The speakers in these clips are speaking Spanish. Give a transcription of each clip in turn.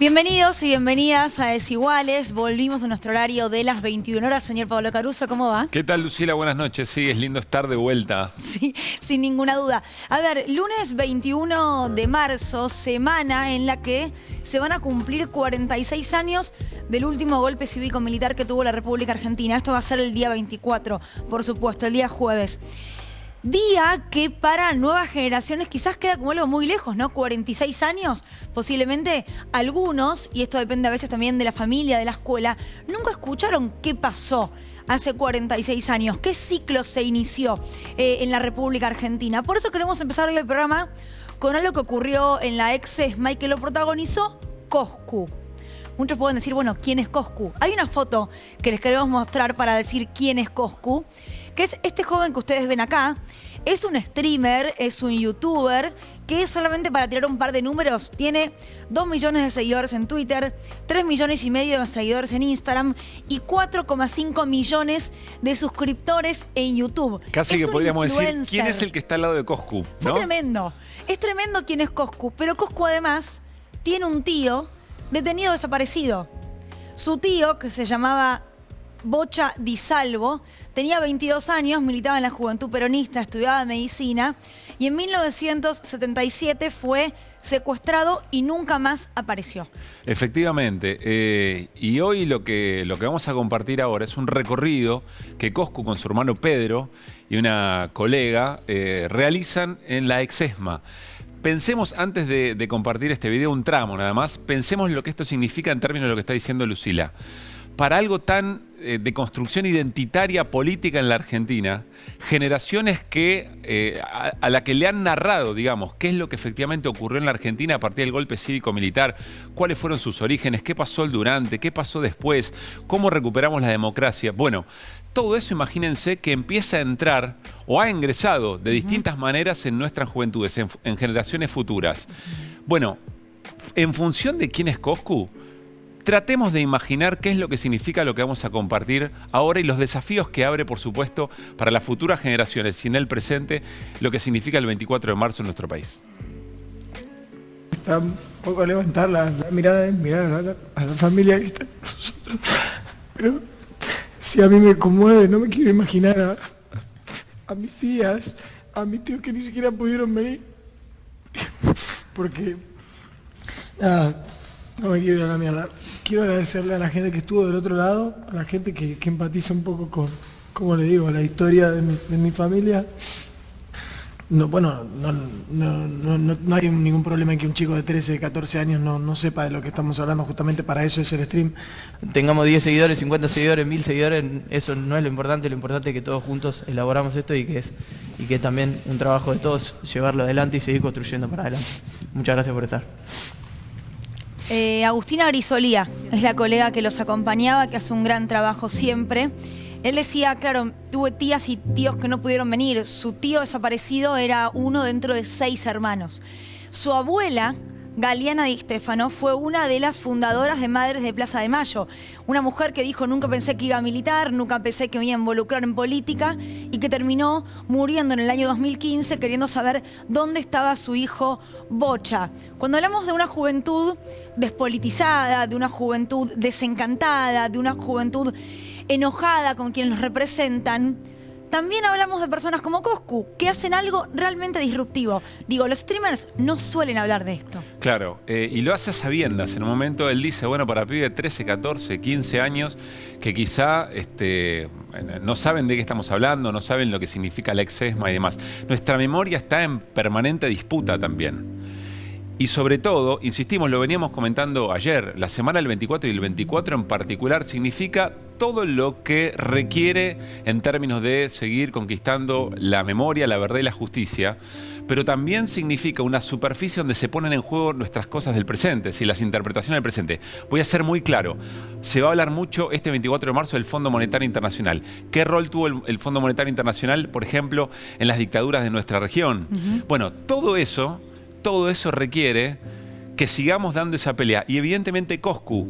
Bienvenidos y bienvenidas a Desiguales. Volvimos a nuestro horario de las 21 horas. Señor Pablo Caruso, ¿cómo va? ¿Qué tal, Lucila? Buenas noches. Sí, es lindo estar de vuelta. Sí, sin ninguna duda. A ver, lunes 21 de marzo, semana en la que se van a cumplir 46 años del último golpe cívico-militar que tuvo la República Argentina. Esto va a ser el día 24, por supuesto, el día jueves. Día que para nuevas generaciones quizás queda como algo muy lejos, ¿no? 46 años, posiblemente algunos, y esto depende a veces también de la familia, de la escuela, nunca escucharon qué pasó hace 46 años, qué ciclo se inició en la República Argentina. Por eso queremos empezar hoy el programa con algo que ocurrió en la ex ESMA y que lo protagonizó Coscu. Muchos pueden decir, bueno, ¿quién es Coscu? Hay una foto que les queremos mostrar para decir quién es Coscu, que es este joven que ustedes ven acá. Es un streamer, es un youtuber que solamente para tirar un par de números tiene 2 millones de seguidores en Twitter, 3 millones y medio de seguidores en Instagram y 4,5 millones de suscriptores en YouTube. Casi es que podríamos influencer. decir, ¿quién es el que está al lado de Coscu? ¿No? Fue tremendo. Es tremendo quién es Coscu, pero Coscu además tiene un tío detenido desaparecido. Su tío, que se llamaba Bocha Di Salvo, tenía 22 años, militaba en la Juventud Peronista, estudiaba medicina y en 1977 fue secuestrado y nunca más apareció. Efectivamente. Y hoy lo que vamos a compartir ahora es un recorrido que Coscu con su hermano Pedro y una colega realizan en la ex ESMA. Pensemos, antes de compartir este video, un tramo nada más, pensemos lo que esto significa en términos de lo que está diciendo Lucila. Para algo tan de construcción identitaria política en la Argentina, generaciones que a la que le han narrado, digamos, qué es lo que efectivamente ocurrió en la Argentina a partir del golpe cívico-militar, cuáles fueron sus orígenes, qué pasó el durante, qué pasó después, cómo recuperamos la democracia. Bueno, todo eso, imagínense que empieza a entrar o ha ingresado de distintas maneras en nuestras juventudes, en generaciones futuras. Bueno, en función de quién es Coscu, tratemos de imaginar qué es lo que significa lo que vamos a compartir ahora y los desafíos que abre, por supuesto, para las futuras generaciones y en el presente, lo que significa el 24 de marzo en nuestro país. Está un poco a levantar la mirada, mirar a la familia que está con nosotros. Pero si a mí me conmueve, no me quiero imaginar a mis tías, a mis tíos que ni siquiera pudieron venir. Porque no me quiero ir a la mierda. Quiero agradecerle a la gente que estuvo del otro lado, a la gente que empatiza un poco con, como le digo, la historia de mi familia. No, bueno, no hay ningún problema en que un chico de 13, 14 años no sepa de lo que estamos hablando, justamente para eso es el stream. Tengamos 10 seguidores, 50 seguidores, 1000 seguidores, eso no es lo importante es que todos juntos elaboramos esto y que es también un trabajo de todos llevarlo adelante y seguir construyendo para adelante. Muchas gracias por estar. Agustina Grisolía es la colega que los acompañaba, que hace un gran trabajo siempre. Él decía, claro, tuve tías y tíos que no pudieron venir. Su tío desaparecido era uno dentro de 6 hermanos. Su abuela, Galeana Di Stefano, fue una de las fundadoras de Madres de Plaza de Mayo. Una mujer que dijo, nunca pensé que iba a militar, nunca pensé que me iba a involucrar en política y que terminó muriendo en el año 2015 queriendo saber dónde estaba su hijo Bocha. Cuando hablamos de una juventud despolitizada, de una juventud desencantada, de una juventud enojada con quienes los representan, también hablamos de personas como Coscu, que hacen algo realmente disruptivo. Digo, los streamers no suelen hablar de esto. Claro, y lo hace a sabiendas. En un momento él dice, bueno, para pibes de 13, 14, 15 años, que quizá no saben de qué estamos hablando, no saben lo que significa la ex ESMA y demás. Nuestra memoria está en permanente disputa también. Y sobre todo, insistimos, lo veníamos comentando ayer, la semana del 24 y el 24 en particular significa todo lo que requiere en términos de seguir conquistando la memoria, la verdad y la justicia, pero también significa una superficie donde se ponen en juego nuestras cosas del presente, las interpretaciones del presente. Voy a ser muy claro, se va a hablar mucho este 24 de marzo del Fondo Monetario Internacional. ¿Qué rol tuvo el Fondo Monetario Internacional, por ejemplo, en las dictaduras de nuestra región? Bueno, todo eso requiere que sigamos dando esa pelea. Y evidentemente Coscu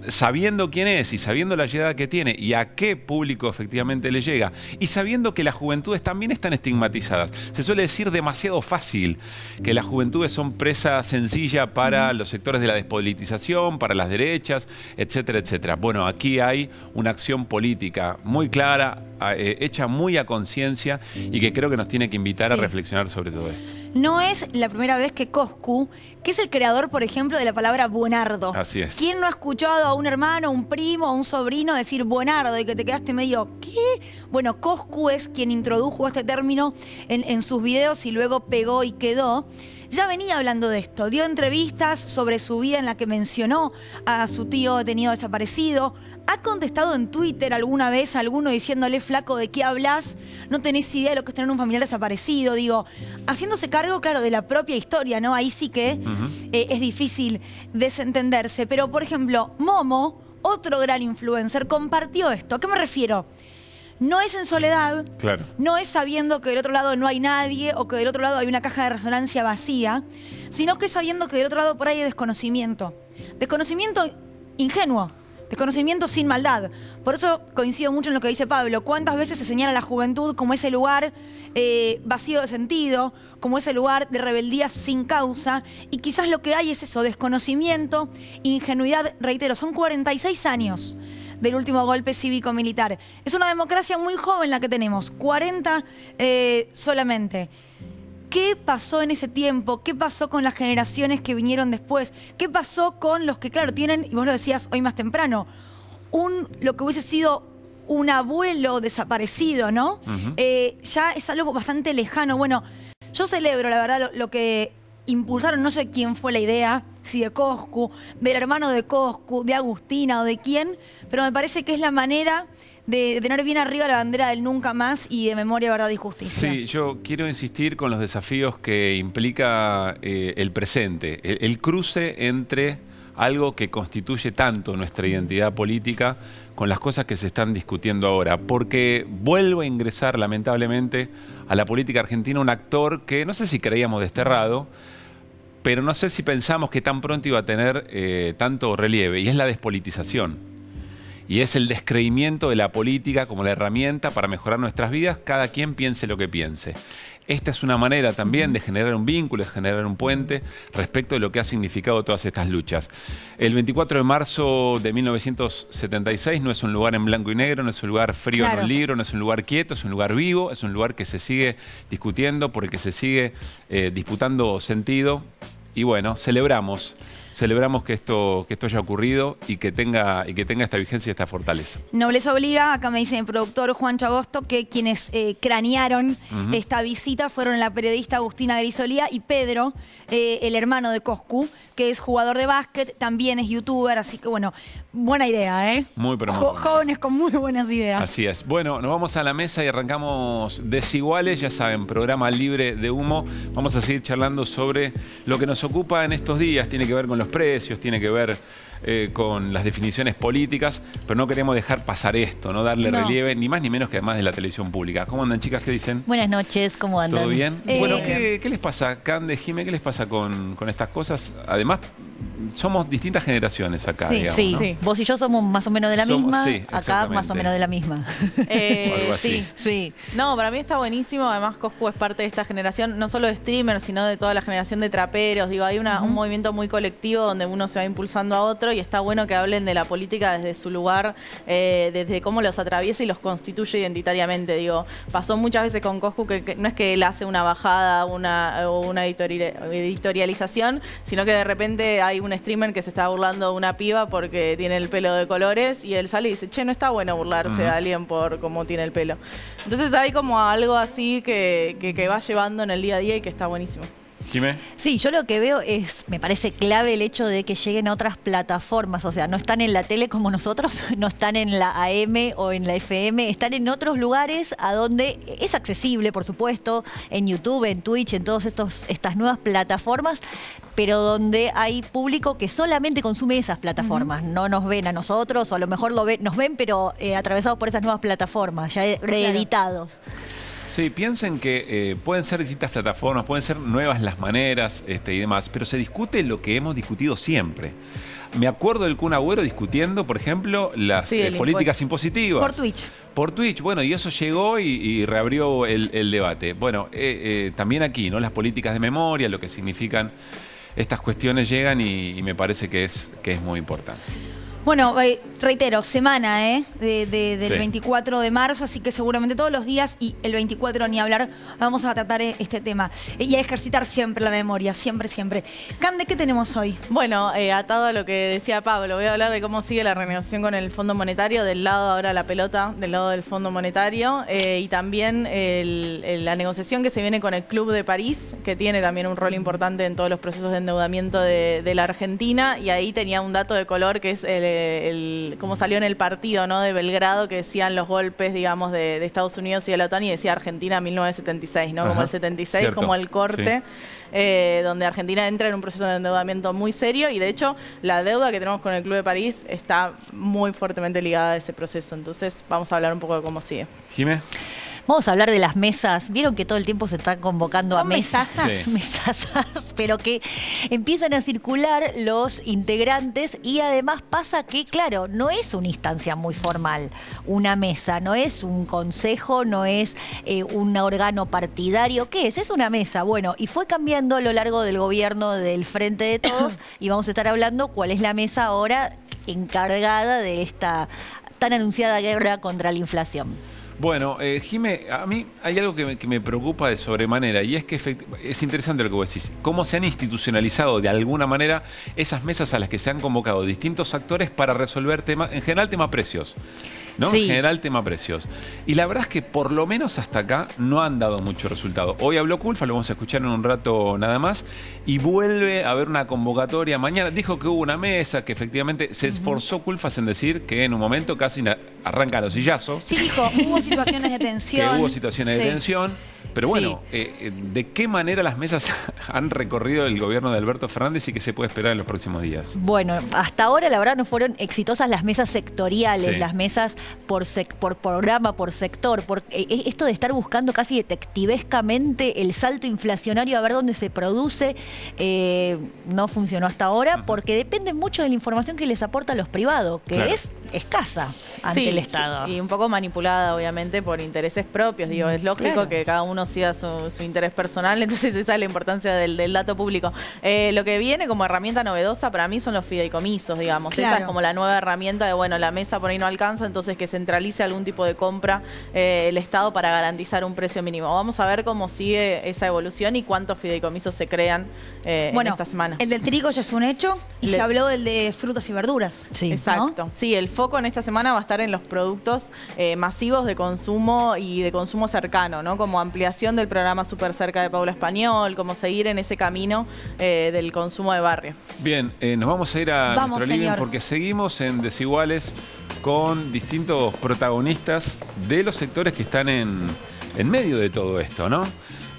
sabiendo quién es y sabiendo la llegada que tiene y a qué público efectivamente le llega, y sabiendo que las juventudes también están estigmatizadas. Se suele decir demasiado fácil que las juventudes son presa sencilla para los sectores de la despolitización, para las derechas, etcétera, etcétera. Bueno, aquí hay una acción política muy clara, hecha muy a conciencia y que creo que nos tiene que invitar a reflexionar sobre todo esto. No es la primera vez que Coscu, que es el creador, por ejemplo, de la palabra buenardo. Así es. ¿Quién no ha escuchado a un hermano, un primo, a un sobrino decir buenardo y que te quedaste medio, ¿qué? Bueno, Coscu es quien introdujo este término en sus videos y luego pegó y quedó. Ya venía hablando de esto, dio entrevistas sobre su vida en la que mencionó a su tío detenido desaparecido. ¿Ha contestado en Twitter alguna vez a alguno diciéndole, flaco, ¿de qué hablas? No tenés idea de lo que es tener un familiar desaparecido. Digo, haciéndose cargo, claro, de la propia historia, ¿no? Ahí sí que es difícil desentenderse. Pero, por ejemplo, Momo, otro gran influencer, compartió esto. ¿A qué me refiero? No es en soledad, Claro. no es sabiendo que del otro lado no hay nadie o que del otro lado hay una caja de resonancia vacía, sino que es sabiendo que del otro lado por ahí hay desconocimiento. Desconocimiento ingenuo, desconocimiento sin maldad. Por eso coincido mucho en lo que dice Pablo. ¿Cuántas veces se señala a la juventud como ese lugar vacío de sentido, como ese lugar de rebeldía sin causa? Y quizás lo que hay es eso, desconocimiento, ingenuidad. Reitero, son 46 años del último golpe cívico-militar. Es una democracia muy joven la que tenemos, 40 solamente. ¿Qué pasó en ese tiempo? ¿Qué pasó con las generaciones que vinieron después? ¿Qué pasó con los que, claro, tienen, y vos lo decías hoy más temprano, lo que hubiese sido un abuelo desaparecido, ¿no? Ya es algo bastante lejano. Bueno, yo celebro, la verdad, lo que impulsaron, no sé quién fue la idea, si de Coscu, del hermano de Coscu, de Agustina o de quién, pero me parece que es la manera de tener bien arriba la bandera del nunca más y de memoria, verdad y justicia. Sí, yo quiero insistir con los desafíos que implica el presente, el cruce entre algo que constituye tanto nuestra identidad política con las cosas que se están discutiendo ahora, porque vuelve a ingresar lamentablemente a la política argentina un actor que no sé si creíamos desterrado, pero no sé si pensamos que tan pronto iba a tener tanto relieve, y es la despolitización. Y es el descreimiento de la política como la herramienta para mejorar nuestras vidas, cada quien piense lo que piense. Esta es una manera también de generar un vínculo, de generar un puente respecto de lo que ha significado todas estas luchas. El 24 de marzo de 1976 no es un lugar en blanco y negro, no es un lugar frío en un libro, no es un lugar quieto, es un lugar vivo, es un lugar que se sigue discutiendo, por el que se sigue disputando sentido. Y bueno, celebramos que esto haya ocurrido y que tenga esta vigencia y esta fortaleza. Nobleza obliga, acá me dice el productor Juancho Agosto que quienes cranearon esta visita fueron la periodista Agustina Grisolía y Pedro, el hermano de Coscu, que es jugador de básquet, también es youtuber, así que bueno, buena idea, ¿eh? Muy, pero muy buena. Jóvenes con muy buenas ideas. Así es. Bueno, nos vamos a la mesa y arrancamos Desiguales, ya saben, programa libre de humo. Vamos a seguir charlando sobre lo que nos ocupa en estos días, tiene que ver con los precios, tiene que ver con las definiciones políticas, pero no queremos dejar pasar esto, no darle relieve, ni más ni menos que además de la televisión pública. ¿Cómo andan, chicas? ¿Qué dicen? Buenas noches, ¿cómo andan? ¿Todo bien? Bueno, ¿qué les pasa, Cande, Jime? ¿Qué les pasa con estas cosas? Además, somos distintas generaciones acá, digamos, sí, ¿no? sí. Vos y yo somos más o menos de la misma, sí, acá más o menos de la misma. Algo así. Sí. No, para mí está buenísimo. Además, Coscu es parte de esta generación, no solo de streamers, sino de toda la generación de traperos. Digo, hay un movimiento muy colectivo donde uno se va impulsando a otro y está bueno que hablen de la política desde su lugar, desde cómo los atraviesa y los constituye identitariamente. Digo, pasó muchas veces con Coscu que no es que él hace una bajada o una editorialización, sino que de repente hay un streamer que se está burlando de una piba porque tiene el pelo de colores y él sale y dice, che, no está bueno burlarse de alguien por cómo tiene el pelo. Entonces hay como algo así que va llevando en el día a día y que está buenísimo. Jimé. Sí, yo lo que veo me parece clave el hecho de que lleguen a otras plataformas, o sea, no están en la tele como nosotros, no están en la AM o en la FM, están en otros lugares a donde es accesible, por supuesto, en YouTube, en Twitch, en todas estas nuevas plataformas, pero donde hay público que solamente consume esas plataformas, no nos ven a nosotros, o a lo mejor nos ven, pero atravesados por esas nuevas plataformas, ya reeditados. Sí, piensen que pueden ser distintas plataformas, pueden ser nuevas las maneras y demás, pero se discute lo que hemos discutido siempre. Me acuerdo del Kun Agüero discutiendo, por ejemplo, las políticas impositivas. Por Twitch. Por Twitch, bueno, y eso llegó y reabrió el debate. Bueno, también aquí, ¿no? Las políticas de memoria, lo que significan estas cuestiones llegan y me parece que es muy importante. Bueno, reitero, semana del Sí. 24 de marzo, así que seguramente todos los días y el 24 ni hablar, vamos a tratar este tema. Y a ejercitar siempre la memoria, siempre, siempre. Cande, ¿qué tenemos hoy? Bueno, atado a lo que decía Pablo, voy a hablar de cómo sigue la renegociación con el Fondo Monetario, del lado ahora la pelota, del lado del Fondo Monetario, y también la negociación que se viene con el Club de París, que tiene también un rol importante en todos los procesos de endeudamiento de la Argentina, y ahí tenía un dato de color que es como salió en el partido, ¿no?, de Belgrado, que decían los golpes, digamos, de Estados Unidos y de la OTAN, y decía Argentina 1976, ¿no? Ajá, Como el 76, cierto, como el corte, donde Argentina entra en un proceso de endeudamiento muy serio, y de hecho la deuda que tenemos con el Club de París está muy fuertemente ligada a ese proceso. Entonces vamos a hablar un poco de cómo sigue. Jimé. Vamos a hablar de las mesas. Vieron que todo el tiempo se están convocando a ¿Son mesas. mesazas? Mesazas, pero que empiezan a circular los integrantes y además pasa que, claro, no es una instancia muy formal. Una mesa, no es un consejo, no es un órgano partidario. ¿Qué es? Es una mesa. Bueno, y fue cambiando a lo largo del gobierno del Frente de Todos y vamos a estar hablando cuál es la mesa ahora encargada de esta tan anunciada guerra contra la inflación. Bueno, Jimé, a mí hay algo que me preocupa de sobremanera y es que es interesante lo que vos decís. Cómo se han institucionalizado de alguna manera esas mesas a las que se han convocado distintos actores para resolver temas, en general tema precios. ¿No? Sí. En general tema precios. Y la verdad es que por lo menos hasta acá no han dado mucho resultado. Hoy habló Culfas, lo vamos a escuchar en un rato nada más, y vuelve a haber una convocatoria mañana. Dijo que hubo una mesa, que efectivamente se esforzó Culfas en decir que en un momento casi arranca los sillazos. Sí, dijo, hubo situaciones de tensión. Que hubo situaciones de Sí. tensión. Pero bueno, ¿de qué manera las mesas han recorrido el gobierno de Alberto Fernández y qué se puede esperar en los próximos días? Bueno, hasta ahora la verdad no fueron exitosas las mesas sectoriales, Sí. las mesas por programa, por sector, esto de estar buscando casi detectivescamente el salto inflacionario a ver dónde se produce, no funcionó hasta ahora porque depende mucho de la información que les aportan los privados, que Claro. es escasa ante el Estado. Sí, y un poco manipulada, obviamente, por intereses propios. Digo, es lógico Claro. que cada uno siga su interés personal, entonces esa es la importancia del dato público. Lo que viene como herramienta novedosa para mí son los fideicomisos, digamos. Claro. Esa es como la nueva herramienta de, bueno, la mesa por ahí no alcanza, entonces que centralice algún tipo de compra el Estado para garantizar un precio mínimo. Vamos a ver cómo sigue esa evolución y cuántos fideicomisos se crean en esta semana. El del trigo ya es un hecho y se habló del de frutas y verduras. Sí. Exacto. ¿no? Sí, el foco en esta semana va a estar en los productos masivos de consumo y de consumo cercano, ¿no? Como ampliación del programa Súper Cerca de Paula Español, como seguir en ese camino del consumo de barrio. Bien, nos vamos a ir a Vamos, nuestro living señor. porque seguimos en Desiguales con distintos protagonistas de los sectores que están en medio de todo esto, ¿no?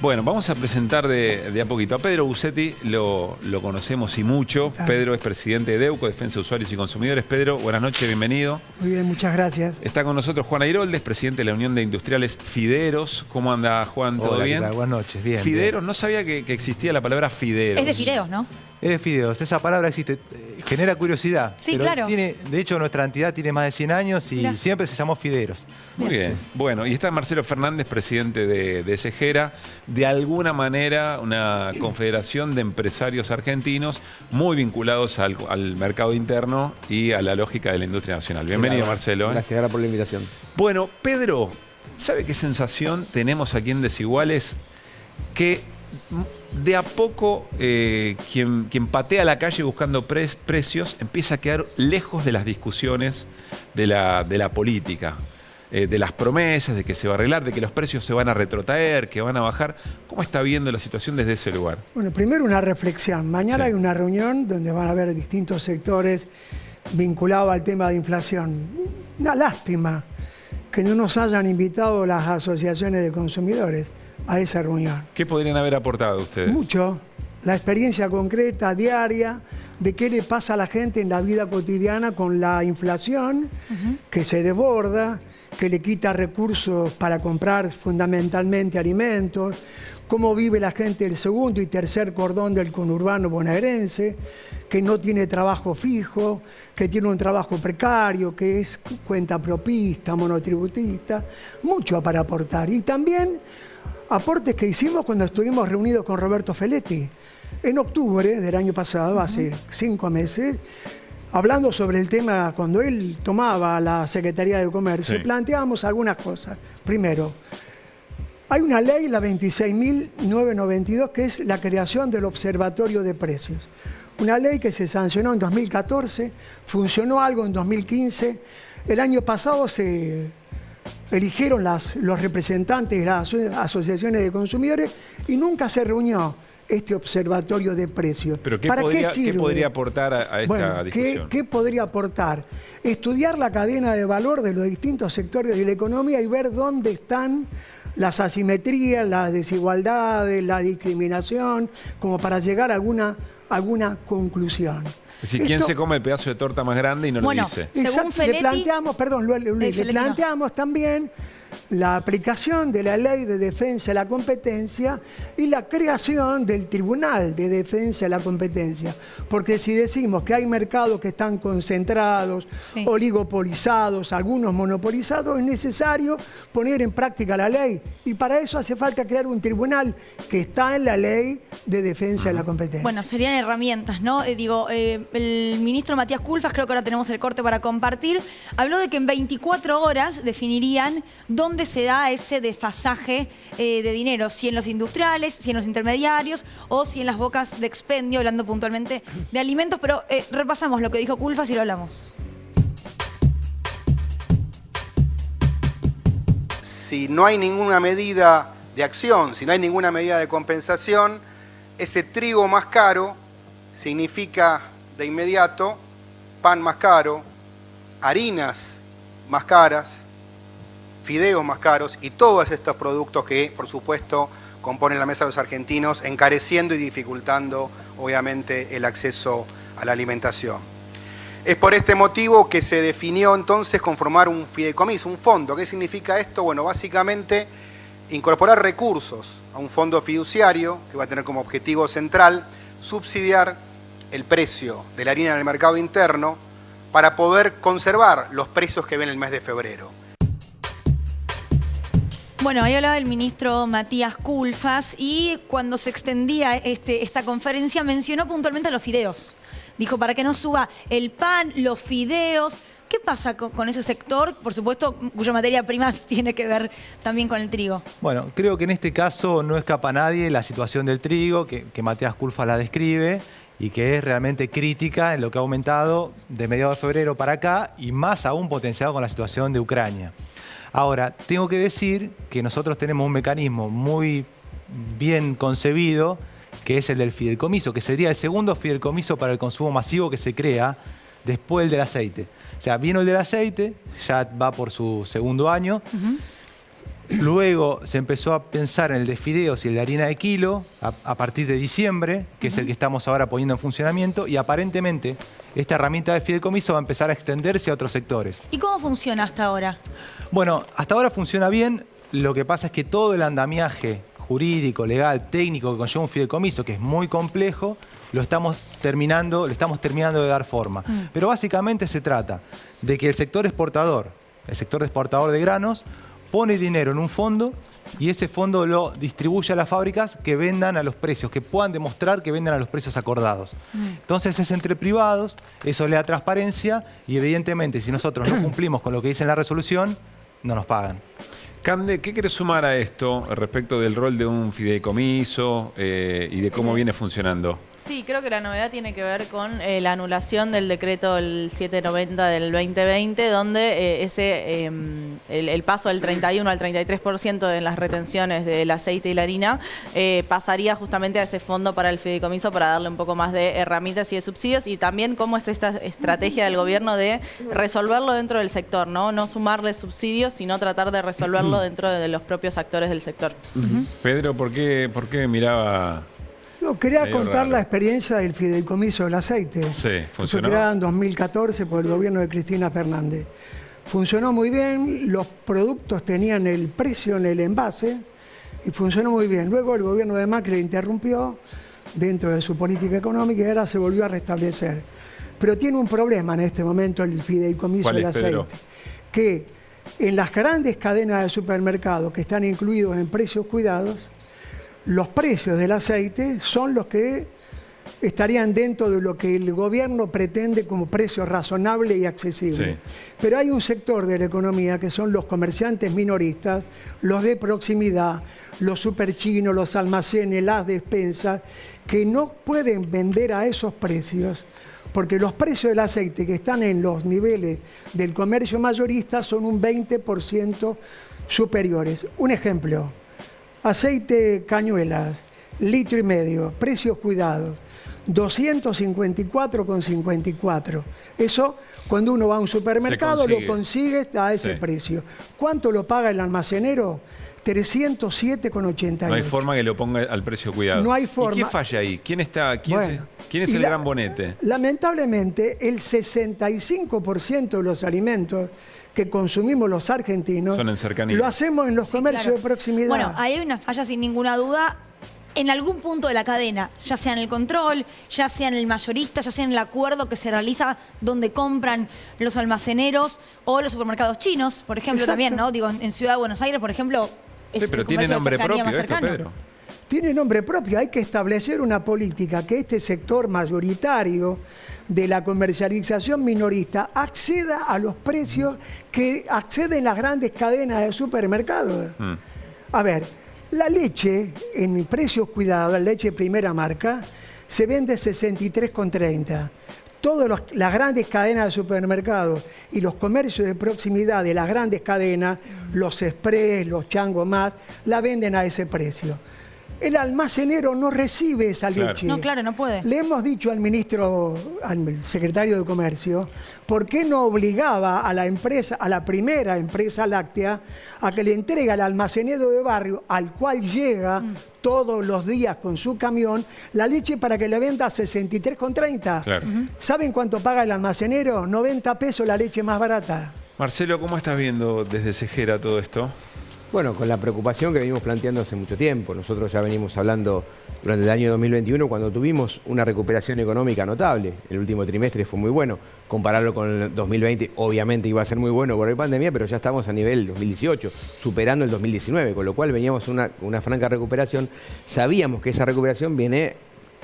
Bueno, vamos a presentar de a poquito. A Pedro Busetti lo conocemos y mucho. Pedro es presidente de DEUCO, Defensa de Usuarios y Consumidores. Pedro, buenas noches, bienvenido. Muy bien, muchas gracias. Está con nosotros Juan Airoldes, presidente de la Unión de Industriales Fideros. ¿Cómo anda, Juan? ¿Todo Hola, ¿qué bien? tal? Buenas noches, bien. Fideros, no sabía que existía la palabra fideros. Es de fideos, ¿no? Es de fideos, esa palabra existe, genera curiosidad. Sí, pero claro. De hecho, nuestra entidad tiene más de 100 años y Mirá. siempre se llamó Fideros. Muy bien. Bueno, y está Marcelo Fernández, presidente de Segera, de alguna manera una confederación de empresarios argentinos muy vinculados al mercado interno y a la lógica de la industria nacional. Bienvenido, Marcelo. Gracias, Gara, por la invitación. Bueno, Pedro, ¿sabe qué sensación tenemos aquí en Desiguales? Que de a poco quien patea la calle buscando precios empieza a quedar lejos de las discusiones de la política, de las promesas, de que se va a arreglar, de que los precios se van a retrotraer, que van a bajar. ¿Cómo está viendo la situación desde ese lugar? Bueno, primero una reflexión. Mañana Sí. hay una reunión donde van a haber distintos sectores vinculados al tema de inflación. Una lástima que no nos hayan invitado las asociaciones de consumidores a esa reunión. ¿Qué podrían haber aportado ustedes? Mucho. La experiencia concreta, diaria, de qué le pasa a la gente en la vida cotidiana con la inflación que se desborda, que le quita recursos para comprar fundamentalmente alimentos, cómo vive la gente del segundo y tercer cordón del conurbano bonaerense, que no tiene trabajo fijo, que tiene un trabajo precario, que es cuentapropista, monotributista, mucho para aportar. Y también aportes que hicimos cuando estuvimos reunidos con Roberto Feletti en octubre del año pasado, hace 5 meses, hablando sobre el tema, cuando él tomaba la Secretaría de Comercio, planteamos algunas cosas. Primero, hay una ley, la 26.992, que es la creación del Observatorio de Precios. Una ley que se sancionó en 2014, funcionó algo en 2015. El año pasado se eligieron los representantes de las asociaciones de consumidores y nunca se reunió este observatorio de precios. ¿Pero ¿Para qué sirve? qué podría aportar a esta discusión? ¿Qué podría aportar? Estudiar la cadena de valor de los distintos sectores de la economía y ver dónde están las asimetrías, las desigualdades, la discriminación, como para llegar a alguna conclusión. Es decir, ¿quién se come el pedazo de torta más grande y no lo dice? Según Feletti, le planteamos, perdón, Luis, le planteamos también la aplicación de la Ley de Defensa de la Competencia y la creación del Tribunal de Defensa de la Competencia. Porque si decimos que hay mercados que están concentrados, oligopolizados, algunos monopolizados, es necesario poner en práctica la ley. Y para eso hace falta crear un tribunal que está en la Ley de Defensa de la Competencia. Bueno, serían herramientas, ¿no? El ministro Matías Culfas, creo que ahora tenemos el corte para compartir, habló de que en 24 horas definirían dónde se da ese desfasaje de dinero, si en los industriales, si en los intermediarios o si en las bocas de expendio, hablando puntualmente de alimentos, pero repasamos lo que dijo Culfas y lo hablamos. Si no hay ninguna medida de acción, si no hay ninguna medida de compensación, ese trigo más caro significa de inmediato pan más caro, harinas más caras, fideos más caros y todos estos productos que, por supuesto, componen la mesa de los argentinos, encareciendo y dificultando, obviamente, el acceso a la alimentación. Es por este motivo que se definió entonces conformar un fideicomiso, un fondo. ¿Qué significa esto? Bueno, básicamente incorporar recursos a un fondo fiduciario que va a tener como objetivo central subsidiar el precio de la harina en el mercado interno para poder conservar los precios que ven el mes de febrero. Bueno, ahí hablaba el ministro Matías Culfas y cuando se extendía esta conferencia mencionó puntualmente a los fideos. Dijo, para que no suba el pan, los fideos. ¿Qué pasa con ese sector, por supuesto, cuya materia prima tiene que ver también con el trigo? Bueno, creo que en este caso no escapa a nadie la situación del trigo, que Matías Culfas la describe y que es realmente crítica en lo que ha aumentado de mediados de febrero para acá y más aún potenciado con la situación de Ucrania. Ahora, tengo que decir que nosotros tenemos un mecanismo muy bien concebido, que es el del fideicomiso, que sería el segundo fideicomiso para el consumo masivo que se crea después del aceite. O sea, vino el del aceite, ya va por su segundo año. Luego se empezó a pensar en el de fideos y el de harina de kilo a partir de diciembre, que es el que estamos ahora poniendo en funcionamiento, y aparentemente esta herramienta de fideicomiso va a empezar a extenderse a otros sectores. ¿Y cómo funciona hasta ahora? Bueno, hasta ahora funciona bien. Lo que pasa es que todo el andamiaje jurídico, legal, técnico que conlleva un fideicomiso, que es muy complejo, lo estamos terminando de dar forma. Pero básicamente se trata de que el sector exportador de granos, pone dinero en un fondo y ese fondo lo distribuye a las fábricas que vendan a los precios, que puedan demostrar que venden a los precios acordados. Entonces es entre privados, eso le da transparencia y evidentemente si nosotros no cumplimos con lo que dice en la resolución, no nos pagan. Cande, ¿qué querés sumar a esto respecto del rol de un fideicomiso y de cómo viene funcionando? Sí, creo que la novedad tiene que ver con la anulación del decreto el 790 del 2020, donde el paso del 31 al 33% en las retenciones del aceite y la harina pasaría justamente a ese fondo para el fideicomiso para darle un poco más de herramientas y de subsidios, y también cómo es esta estrategia del gobierno de resolverlo dentro del sector, no sumarle subsidios, sino tratar de resolverlo dentro de los propios actores del sector. Pedro, ¿por qué miraba...? No, quería contar la experiencia del fideicomiso del aceite. Sí, funcionó. Fue creada en 2014 por el gobierno de Cristina Fernández. Funcionó muy bien, los productos tenían el precio en el envase y funcionó muy bien. Luego el gobierno de Macri interrumpió dentro de su política económica y ahora se volvió a restablecer. Pero tiene un problema en este momento el fideicomiso del aceite, Pedro? que en las grandes cadenas de supermercados que están incluidos en precios cuidados, los precios del aceite son los que estarían dentro de lo que el gobierno pretende como precio razonable y accesible. Sí. Pero hay un sector de la economía que son los comerciantes minoristas, los de proximidad, los superchinos, los almacenes, las despensas, que no pueden vender a esos precios, porque los precios del aceite que están en los niveles del comercio mayorista son un 20% superiores. Un ejemplo, aceite cañuelas, litro y medio, precios cuidados, 254,54. Eso, cuando uno va a un supermercado, lo consigue a ese precio. ¿Cuánto lo paga el almacenero? 307,88. No hay forma que lo ponga al precio cuidado. No hay forma. ¿Y qué falla ahí? ¿Quién es el gran bonete? Lamentablemente, el 65% de los alimentos que consumimos los argentinos son en cercanía. Lo hacemos en los comercios de proximidad. Bueno, ahí hay una falla sin ninguna duda. En algún punto de la cadena, ya sea en el control, ya sea en el mayorista, ya sea en el acuerdo que se realiza donde compran los almaceneros o los supermercados chinos, por ejemplo. Exacto. También, ¿no? Digo, en Ciudad de Buenos Aires, por ejemplo, es Pero el tiene comercio de nombre cercanía propio más esto, cercano. Pedro. Tiene nombre propio. Hay que establecer una política que este sector mayoritario de la comercialización minorista acceda a los precios que acceden las grandes cadenas de supermercados. A ver, la leche en precios cuidados, la leche primera marca, se vende 63,30. Todas las grandes cadenas de supermercados y los comercios de proximidad de las grandes cadenas, los Express, los Chango Más, la venden a ese precio. El almacenero no recibe esa leche. No, claro, no puede. Le hemos dicho al ministro, al secretario de Comercio, ¿por qué no obligaba a la empresa, a la primera empresa láctea, a que le entregue al almacenero de barrio, al cual llega todos los días con su camión, la leche para que le venda a 63,30? Claro. ¿Saben cuánto paga el almacenero? 90 pesos la leche más barata. Marcelo, ¿cómo estás viendo desde Cejera todo esto? Bueno, con la preocupación que venimos planteando hace mucho tiempo. Nosotros ya venimos hablando durante el año 2021 cuando tuvimos una recuperación económica notable. El último trimestre fue muy bueno. Compararlo con el 2020, obviamente iba a ser muy bueno por la pandemia, pero ya estamos a nivel 2018, superando el 2019, con lo cual veníamos una franca recuperación. Sabíamos que esa recuperación viene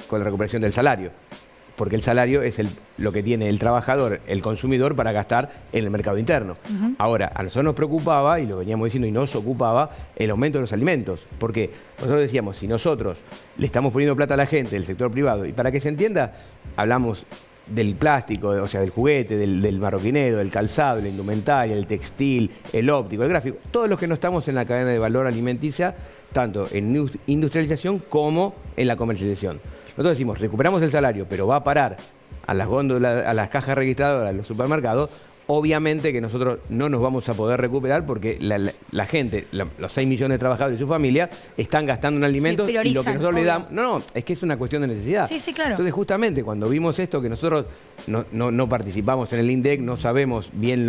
con la recuperación del salario, porque el salario es lo que tiene el trabajador, el consumidor, para gastar en el mercado interno. Ahora, a nosotros nos preocupaba, y lo veníamos diciendo, y nos ocupaba, el aumento de los alimentos. Porque nosotros decíamos, si nosotros le estamos poniendo plata a la gente del sector privado, y para que se entienda, hablamos del plástico, o sea, del juguete, del marroquinero, del calzado, la indumentaria, el textil, el óptico, el gráfico, todos los que no estamos en la cadena de valor alimenticia, tanto en industrialización como en la comercialización. Nosotros decimos, recuperamos el salario, pero va a parar a las góndolas, a las cajas registradoras, a los supermercados. Obviamente que nosotros no nos vamos a poder recuperar porque la gente, los 6 millones de trabajadores y su familia, están gastando en alimentos, y lo que nosotros le damos... No, es que es una cuestión de necesidad. Sí, claro. Entonces, justamente, cuando vimos esto, que nosotros no participamos en el INDEC, no sabemos bien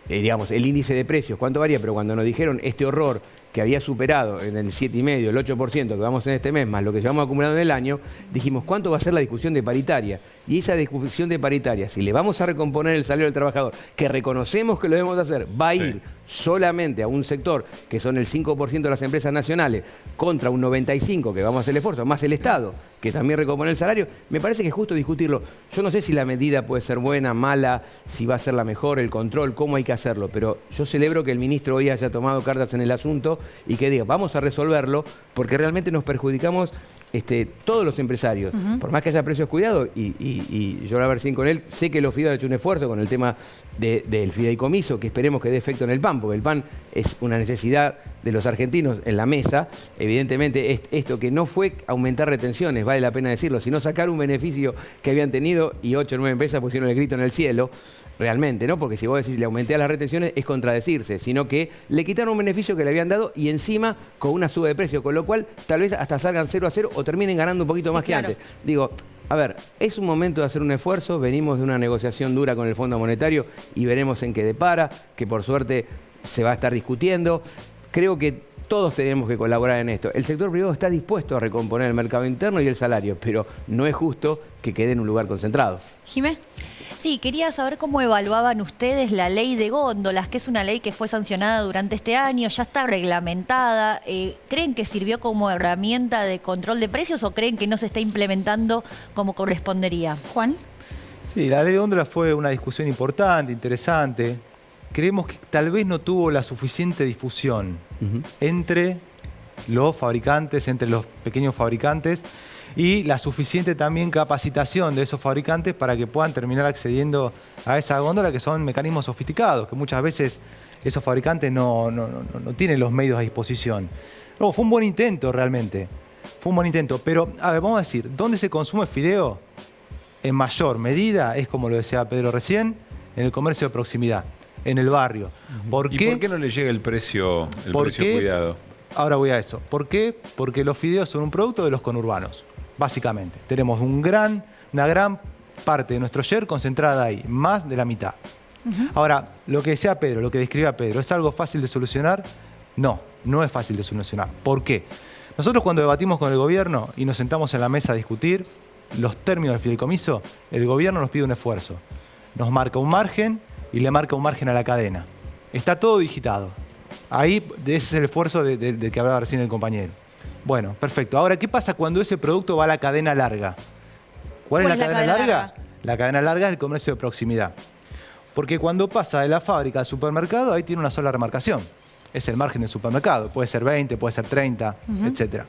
digamos, el índice de precios, cuánto varía, pero cuando nos dijeron este horror que había superado en el 7,5%, el 8% que vamos en este mes, más lo que llevamos acumulado en el año, dijimos, ¿cuánto va a ser la discusión de paritaria? Y esa discusión de paritaria, si le vamos a recomponer el salario del trabajador, que reconocemos que lo debemos hacer, va a ir solamente a un sector, que son el 5% de las empresas nacionales, contra un 95% que vamos a hacer el esfuerzo, más el Estado, que también recompone el salario, me parece que es justo discutirlo. Yo no sé si la medida puede ser buena, mala, si va a ser la mejor, el control, cómo hay que hacerlo, pero yo celebro que el ministro hoy haya tomado cartas en el asunto y que diga, vamos a resolverlo, porque realmente nos perjudicamos todos los empresarios, por más que haya precios cuidados, y yo hablaba recién con él, sé que los FIDA han hecho un esfuerzo con el tema del fideicomiso, que esperemos que dé efecto en el pan, porque el pan es una necesidad de los argentinos en la mesa. Evidentemente, esto que no fue aumentar retenciones, vale la pena decirlo, sino sacar un beneficio que habían tenido y 8 o 9 empresas pusieron el grito en el cielo, realmente, ¿no? Porque si vos decís le aumenté a las retenciones es contradecirse, sino que le quitaron un beneficio que le habían dado y encima con una suba de precio, con lo cual tal vez hasta salgan 0-0 o terminen ganando un poquito más que antes. Digo, A ver, es un momento de hacer un esfuerzo, venimos de una negociación dura con el Fondo Monetario y veremos en qué depara, que por suerte se va a estar discutiendo. Creo que todos tenemos que colaborar en esto. El sector privado está dispuesto a recomponer el mercado interno y el salario, pero no es justo que quede en un lugar concentrado. Jimé. Sí, quería saber cómo evaluaban ustedes la ley de góndolas, que es una ley que fue sancionada durante este año, ya está reglamentada. ¿Creen que sirvió como herramienta de control de precios o creen que no se está implementando como correspondería? Juan. Sí, la ley de góndolas fue una discusión importante, interesante. Creemos que tal vez no tuvo la suficiente difusión entre los fabricantes, entre los pequeños fabricantes, y la suficiente también capacitación de esos fabricantes para que puedan terminar accediendo a esa góndola, que son mecanismos sofisticados, que muchas veces esos fabricantes no tienen los medios a disposición. No, fue un buen intento realmente, fue un buen intento, pero a ver, vamos a decir, ¿dónde se consume fideo? En mayor medida, es como lo decía Pedro recién, en el comercio de proximidad, en el barrio. ¿Por qué? ¿Y por qué no le llega el precio cuidado? Ahora voy a eso. ¿Por qué? Porque los fideos son un producto de los conurbanos, básicamente. Tenemos una gran parte de nuestro share concentrada ahí, más de la mitad. Ahora, lo que decía Pedro, lo que describía Pedro, ¿es algo fácil de solucionar? No, no es fácil de solucionar. ¿Por qué? Nosotros cuando debatimos con el gobierno y nos sentamos en la mesa a discutir los términos del fideicomiso, el gobierno nos pide un esfuerzo. Nos marca un margen y le marca un margen a la cadena. Está todo digitado. Ahí ese es el esfuerzo del que hablaba recién el compañero. Bueno, perfecto. Ahora, ¿qué pasa cuando ese producto va a la cadena larga? ¿Cuál es la cadena larga? La cadena larga es el comercio de proximidad. Porque cuando pasa de la fábrica al supermercado, ahí tiene una sola remarcación. Es el margen del supermercado. Puede ser 20, puede ser 30, etc.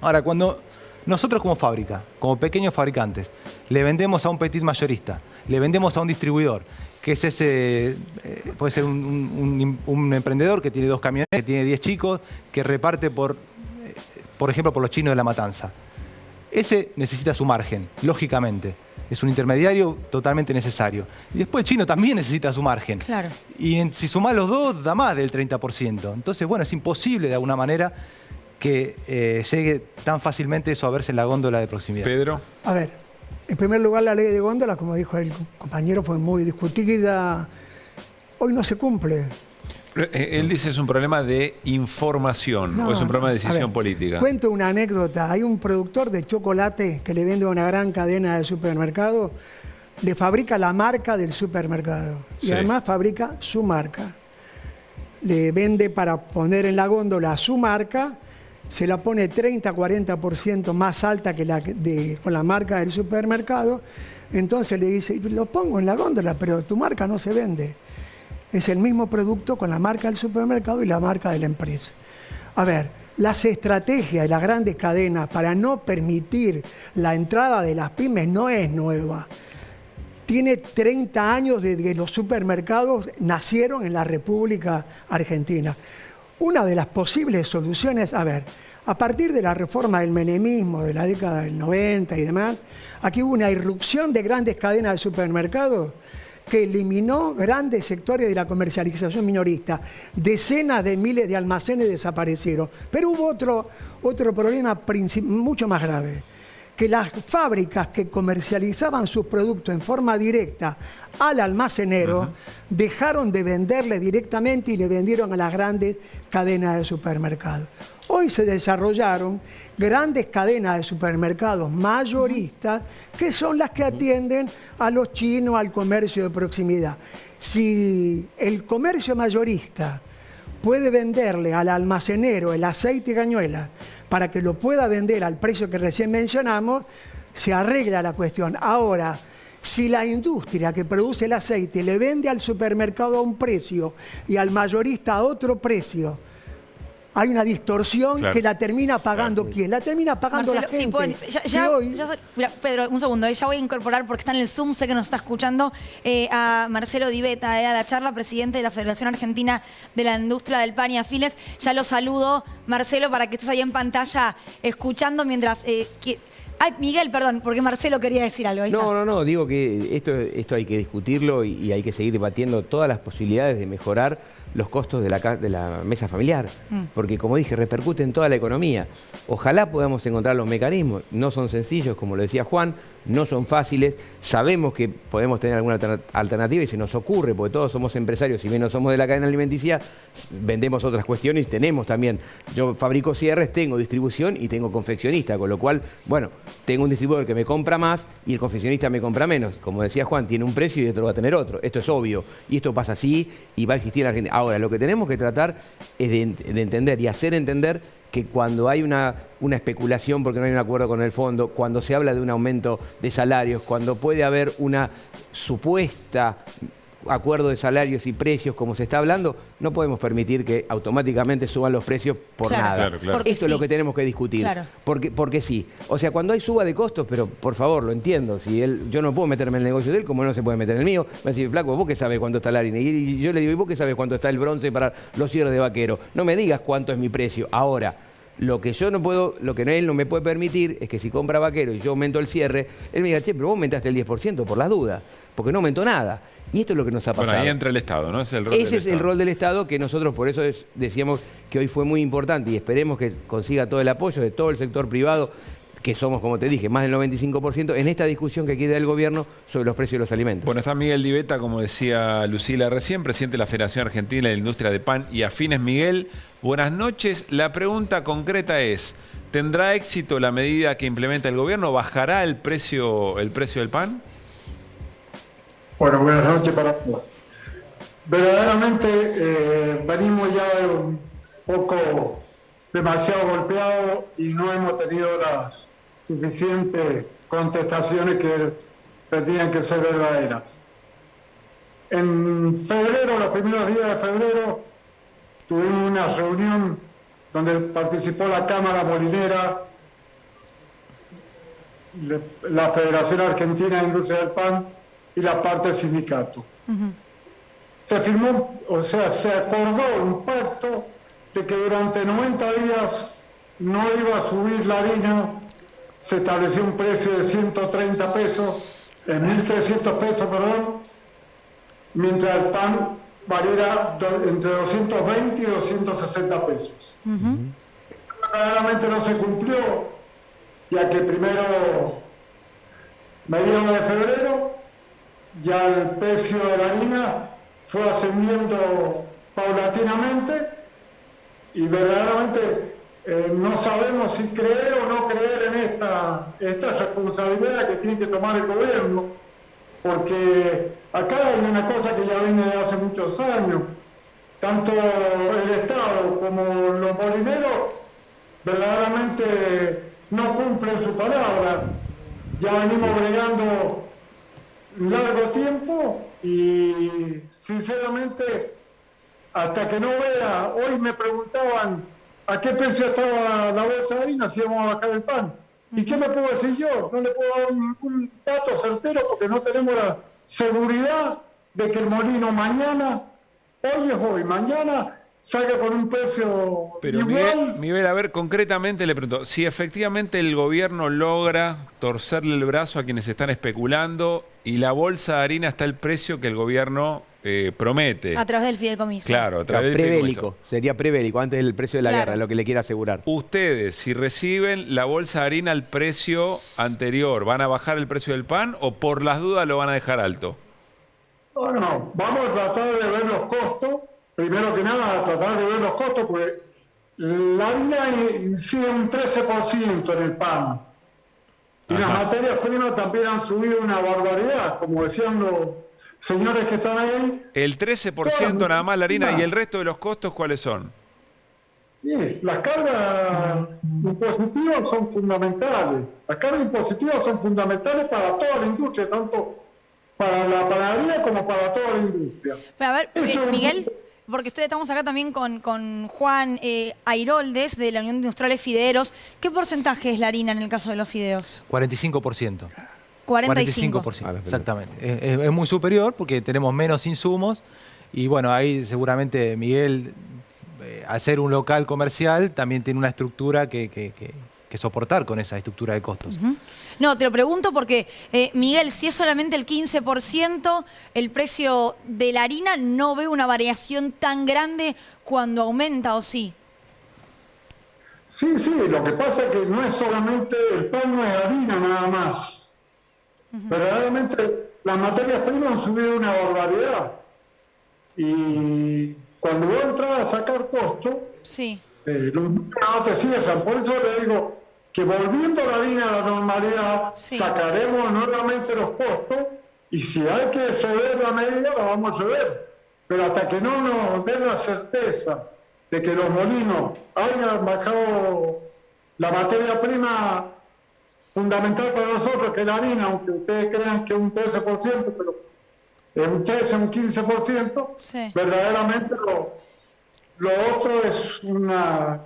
Ahora, cuando nosotros como fábrica, como pequeños fabricantes, le vendemos a un petit mayorista, le vendemos a un distribuidor, que es ese, puede ser un emprendedor que tiene 2 camiones, que tiene 10 chicos, que reparte por ejemplo, por los chinos de La Matanza. Ese necesita su margen, lógicamente. Es un intermediario totalmente necesario. Y después el chino también necesita su margen. Claro. Y si sumás los dos, da más del 30%. Entonces, bueno, es imposible de alguna manera que llegue tan fácilmente eso a verse en la góndola de proximidad. Pedro. A ver, en primer lugar, la ley de góndola, como dijo el compañero, fue muy discutida. Hoy no se cumple. Él dice es un problema de información o es un problema de decisión política. Cuento una anécdota. Hay un productor de chocolate que le vende a una gran cadena de supermercado, le fabrica la marca del supermercado y además fabrica su marca. Le vende para poner en la góndola su marca, se la pone 30-40% más alta que con la marca del supermercado, entonces le dice, lo pongo en la góndola, pero tu marca no se vende. Es el mismo producto con la marca del supermercado y la marca de la empresa. A ver, las estrategias de las grandes cadenas para no permitir la entrada de las pymes no es nueva. Tiene 30 años desde que los supermercados nacieron en la República Argentina. Una de las posibles soluciones, a ver, a partir de la reforma del menemismo de la década del 90 y demás, aquí hubo una irrupción de grandes cadenas de supermercados que eliminó grandes sectores de la comercialización minorista. Decenas de miles de almacenes desaparecieron. Pero hubo otro problema mucho más grave, que las fábricas que comercializaban sus productos en forma directa al almacenero dejaron de venderle directamente y le vendieron a las grandes cadenas de supermercados. Hoy se desarrollaron grandes cadenas de supermercados mayoristas que son las que atienden a los chinos, al comercio de proximidad. Si el comercio mayorista puede venderle al almacenero el aceite cañuela para que lo pueda vender al precio que recién mencionamos, se arregla la cuestión. Ahora, si la industria que produce el aceite le vende al supermercado a un precio y al mayorista a otro precio, hay una distorsión que la termina pagando ¿quién? La termina pagando Marcelo, la gente. Mira, Pedro, un segundo, ya voy a incorporar porque está en el Zoom, sé que nos está escuchando, a Marcelo Di Betta, a la charla, presidente de la Federación Argentina de la Industria del Pan y Afiles. Ya lo saludo, Marcelo, para que estés ahí en pantalla escuchando mientras... Ay, Miguel, perdón, porque Marcelo quería decir algo. Ahí No, digo que esto hay que discutirlo y hay que seguir debatiendo todas las posibilidades de mejorar los costos de la mesa familiar. Porque, como dije, repercute en toda la economía. Ojalá podamos encontrar los mecanismos. No son sencillos, como lo decía Juan, no son fáciles, sabemos que podemos tener alguna alternativa y se nos ocurre, porque todos somos empresarios, si bien no somos de la cadena alimenticia, vendemos otras cuestiones, tenemos también, yo fabrico cierres, tengo distribución y tengo confeccionista, con lo cual, bueno, tengo un distribuidor que me compra más y el confeccionista me compra menos. Como decía Juan, tiene un precio y otro va a tener otro. Esto es obvio y esto pasa así y va a existir en Argentina. Ahora, lo que tenemos que tratar es de entender y hacer entender que cuando hay una especulación porque no hay un acuerdo con el fondo, cuando se habla de un aumento de salarios, cuando puede haber una supuesta acuerdo de salarios y precios como se está hablando, no podemos permitir que automáticamente suban los precios por nada. Claro. Esto es lo que tenemos que discutir. Claro. Porque sí. O sea, cuando hay suba de costos, pero por favor, lo entiendo. Si yo no puedo meterme en el negocio de él como no se puede meter en el mío. Va a decir, flaco, vos qué sabés cuánto está la harina. Y yo le digo, ¿y vos qué sabés cuánto está el bronce para los cierres de vaquero? No me digas cuánto es mi precio. Ahora, lo que yo no puedo, lo que él no me puede permitir es que si compra vaquero y yo aumento el cierre, él me diga, che, pero vos aumentaste el 10% por las dudas, porque no aumentó nada. Y esto es lo que nos ha pasado. Bueno, ahí entra el Estado, ¿no? Ese es el rol del Estado que nosotros por eso decíamos que hoy fue muy importante y esperemos que consiga todo el apoyo de todo el sector privado, que somos, como te dije, más del 95%, en esta discusión que queda del gobierno sobre los precios de los alimentos. Bueno, está Miguel Di Betta, como decía Lucila recién, presidente de la Federación Argentina de la Industria de Pan y Afines. Miguel, buenas noches. La pregunta concreta es, ¿tendrá éxito la medida que implementa el gobierno? ¿Bajará el precio del pan? Bueno, buenas noches para todos. Verdaderamente venimos ya de un poco demasiado golpeados y no hemos tenido las suficientes contestaciones que tenían que ser verdaderas. En febrero, los primeros días de febrero, tuvimos una reunión donde participó la Cámara Molinera, la Federación Argentina de Industria del Pan y la parte del sindicato. Se firmó, o sea, se acordó un pacto de que durante 90 días no iba a subir la harina, se estableció un precio de 130 pesos, 1.300 pesos, perdón, mientras el pan valiera entre 220 y 260 pesos. Verdaderamente no se cumplió, ya que primero, mediados de febrero, ya el precio de la harina fue ascendiendo paulatinamente y verdaderamente no sabemos si creer o no creer en esta responsabilidad que tiene que tomar el gobierno, porque acá hay una cosa que ya viene de hace muchos años, tanto el Estado como los molineros verdaderamente no cumplen su palabra. Ya venimos bregando largo tiempo y sinceramente hasta que no vea, hoy me preguntaban a qué precio estaba la bolsa de harina si íbamos a bajar el pan. ¿Y qué le puedo decir yo? No le puedo dar ningún dato certero porque no tenemos la seguridad de que el molino mañana, hoy es hoy, mañana salga con un precio pero igual. Miguel, a ver, concretamente le pregunto, si efectivamente el gobierno logra torcerle el brazo a quienes están especulando y la bolsa de harina está el precio que el gobierno promete. A través del fideicomiso. Claro, a través del Prebélico, sería prebélico, antes del precio de la guerra, lo que le quiera asegurar. Ustedes, si reciben la bolsa de harina al precio anterior, ¿van a bajar el precio del pan o por las dudas lo van a dejar alto? No, vamos a tratar de ver los costos. Primero que nada, tratar de ver los costos, porque la harina incide un 13% en el pan. Y las materias primas también han subido una barbaridad, como decían los señores que están ahí. El 13% nada más la harina, ¿y el resto de los costos cuáles son? Sí, las cargas impositivas son fundamentales. Las cargas impositivas son fundamentales para toda la industria, tanto para la panadería como para toda la industria. Pero a ver, Miguel, porque estamos acá también con Juan Airoldes de la Unión de Industriales Fideros. ¿Qué porcentaje es la harina en el caso de los fideos? 45%. 45%. Exactamente. Es muy superior porque tenemos menos insumos y bueno, ahí seguramente Miguel, al ser un local comercial, también tiene una estructura que soportar con esa estructura de costos. No, te lo pregunto porque, Miguel, si es solamente el 15%, el precio de la harina no ve una variación tan grande cuando aumenta, ¿o sí? Sí, lo que pasa es que no es solamente, el pan no es harina nada más. Verdaderamente las materias primas han subido una barbaridad. Y cuando vos entras a sacar costo, Sí. no te cierran. Por eso le digo que volviendo la línea a la normalidad, Sí. sacaremos nuevamente los costos y si hay que ceder la medida, la vamos a ceder. Pero hasta que no nos den la certeza de que los molinos hayan bajado la materia prima fundamental para nosotros, que es la harina, aunque ustedes crean que es un 13%, pero es un 13, un 15%, Sí. verdaderamente lo otro es una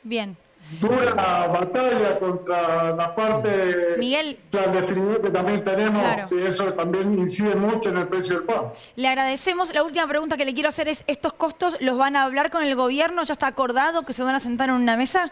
Bien. dura batalla contra la parte Miguel. clandestinidad que también tenemos, Claro. y eso también incide mucho en el precio del pan. Le agradecemos. La última pregunta que le quiero hacer es, ¿estos costos los van a hablar con el gobierno? ¿Ya está acordado que se van a sentar en una mesa?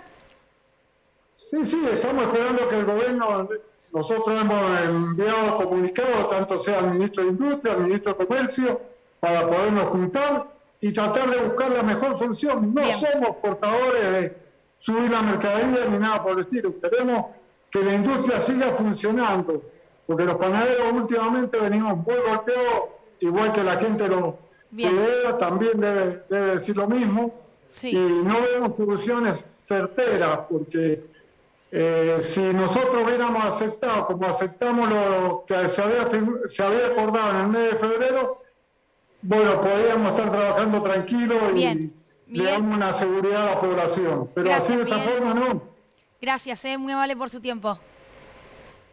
Sí, estamos esperando que el gobierno, nosotros hemos enviado comunicados, tanto sea al ministro de Industria, al ministro de Comercio, para podernos juntar y tratar de buscar la mejor solución. No Bien. somos portadores de subir la mercadería ni nada por el estilo. Queremos que la industria siga funcionando, porque los panaderos últimamente venimos muy golpeados, igual que la gente lo Bien. idea también debe decir lo mismo. Sí. Y no vemos soluciones certeras, porque si nosotros hubiéramos aceptado, como aceptamos lo que se había acordado en el mes de febrero, bueno, podríamos estar trabajando tranquilos Bien. y le damos una seguridad a la población. Pero Gracias, así de esta Miguel. forma no. Gracias, muy amable por su tiempo.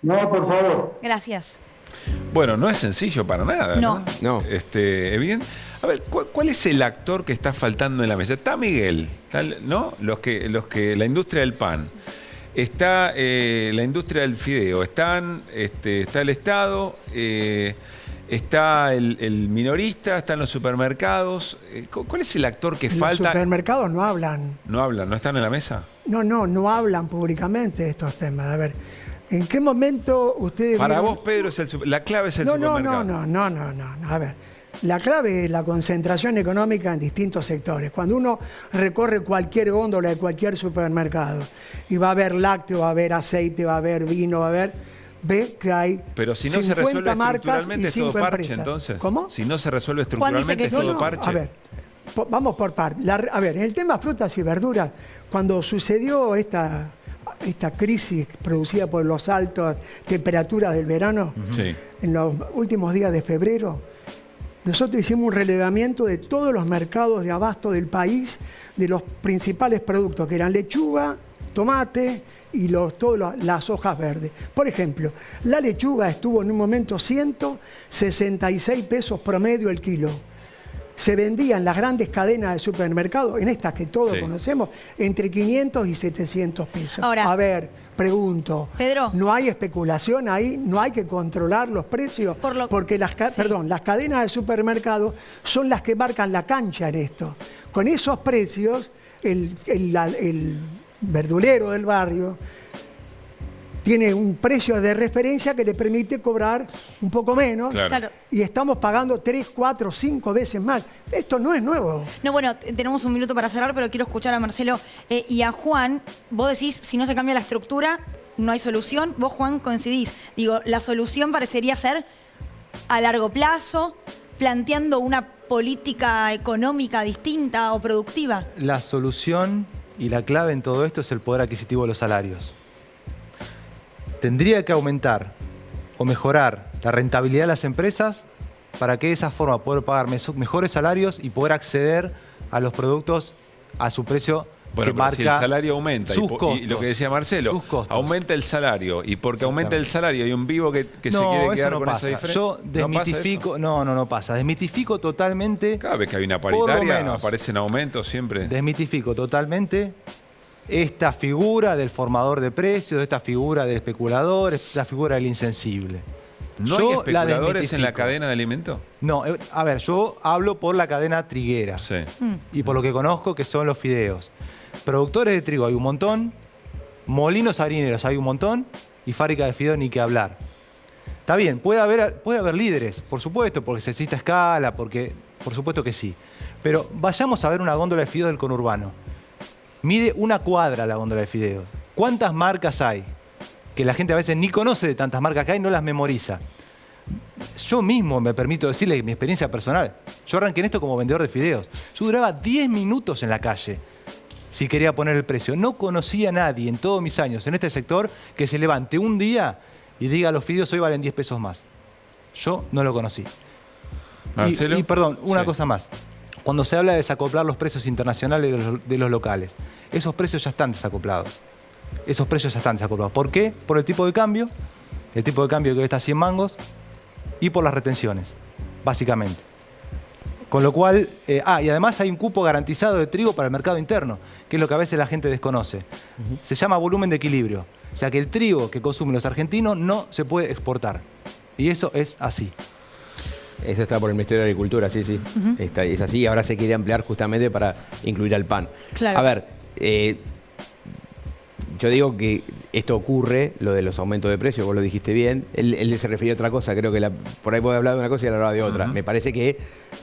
No, por favor. Gracias. Bueno, no es sencillo para nada. No. No. Evidente. A ver, ¿cuál es el actor que está faltando en la mesa? Está Miguel, ¿no? La industria del pan. Está la industria del fideo. Está el Estado. Está el minorista. Están los supermercados. ¿Cuál es el actor que Los falta? supermercados no hablan. No hablan, no están en la mesa. No hablan públicamente de estos temas. A ver, ¿en qué momento ustedes... Para vieron- vos, Pedro, la clave es el No. supermercado. A ver, la clave es la concentración económica en distintos sectores. Cuando uno recorre cualquier góndola de cualquier supermercado y va a haber lácteo, va a haber aceite, va a haber vino, va a haber... Ve que hay Pero si no se 50 resuelve marcas estructuralmente y es todo 5 parche, empresas. entonces. ¿Cómo? Si no se resuelve Juan dice estructuralmente que es sí. todo No, parche. A ver, vamos por partes. A ver, en el tema frutas y verduras, cuando sucedió esta crisis producida por las altas temperaturas del verano, Sí. en los últimos días de febrero, nosotros hicimos un relevamiento de todos los mercados de abasto del país, de los principales productos, que eran lechuga, tomate y todas las hojas verdes. Por ejemplo, la lechuga estuvo en un momento 166 pesos promedio el kilo. Se vendía en las grandes cadenas de supermercados, en estas que todos Sí. conocemos, entre 500 y 700 pesos. Ahora, a ver, pregunto, Pedro. ¿no hay especulación ahí? ¿No hay que controlar los precios? Porque las cadenas de supermercados son las que marcan la cancha en esto. Con esos precios, el verdulero del barrio tiene un precio de referencia que le permite cobrar un poco menos. Claro. Y estamos pagando 3, 4, 5 veces más. Esto no es nuevo. No, bueno, tenemos un minuto para cerrar, pero quiero escuchar a Marcelo y a Juan. Vos decís, si no se cambia la estructura, no hay solución. Vos, Juan, coincidís. Digo, la solución parecería ser a largo plazo, planteando una política económica distinta o productiva. La solución y la clave en todo esto es el poder adquisitivo de los salarios. Tendría que aumentar o mejorar la rentabilidad de las empresas para que de esa forma poder pagar mejores salarios y poder acceder a los productos a su precio Bueno, que pero marca si el salario aumenta sus y costos. lo que decía Marcelo, Sus costos. aumenta el salario y porque aumenta el salario hay un vivo que se No, quiere eso quedar no con pasa. esa diferencia. Yo ¿No pasa desmitifico, eso? no pasa. Desmitifico totalmente. Cada vez que hay una por lo paritaria menos, aparecen aumentos siempre. desmitifico totalmente esta figura del formador de precios, esta figura del especulador, esta figura del insensible. ¿No Yo hay la especuladores en la desmitifico. cadena de alimentos? No, a ver, yo hablo por la cadena triguera Sí. y por lo que conozco que son los fideos. Productores de trigo hay un montón, molinos harineros hay un montón y fábrica de fideos ni que hablar. Está bien, puede haber líderes, por supuesto, porque se necesita escala, porque por supuesto que sí. Pero vayamos a ver una góndola de fideos del conurbano. Mide una cuadra la góndola de fideos. ¿Cuántas marcas hay? que la gente a veces ni conoce de tantas marcas que hay, no las memoriza. Yo mismo me permito decirle mi experiencia personal. Yo arranqué en esto como vendedor de fideos. Yo duraba 10 minutos en la calle si quería poner el precio. No conocía a nadie en todos mis años en este sector que se levante un día y diga los fideos hoy valen 10 pesos más. Yo no lo conocí. Marcelo. Y perdón, una Sí. cosa más. Cuando se habla de desacoplar los precios internacionales de los locales, esos precios ya están desacoplados. Esos precios ya están desacoplados. ¿Por qué? Por el tipo de cambio. El tipo de cambio que hoy está a 100 mangos. Y por las retenciones, básicamente. Con lo cual, y además hay un cupo garantizado de trigo para el mercado interno, que es lo que a veces la gente desconoce. Se llama volumen de equilibrio. O sea que el trigo que consumen los argentinos no se puede exportar. Y eso es así. Eso está por el Ministerio de Agricultura, sí, sí. Es así, ahora se quiere ampliar justamente para incluir al pan. Claro. A ver, yo digo que esto ocurre, lo de los aumentos de precios, vos lo dijiste bien. Él se refería a otra cosa, creo que por ahí puede hablar de una cosa y él hablaba de otra. Me parece que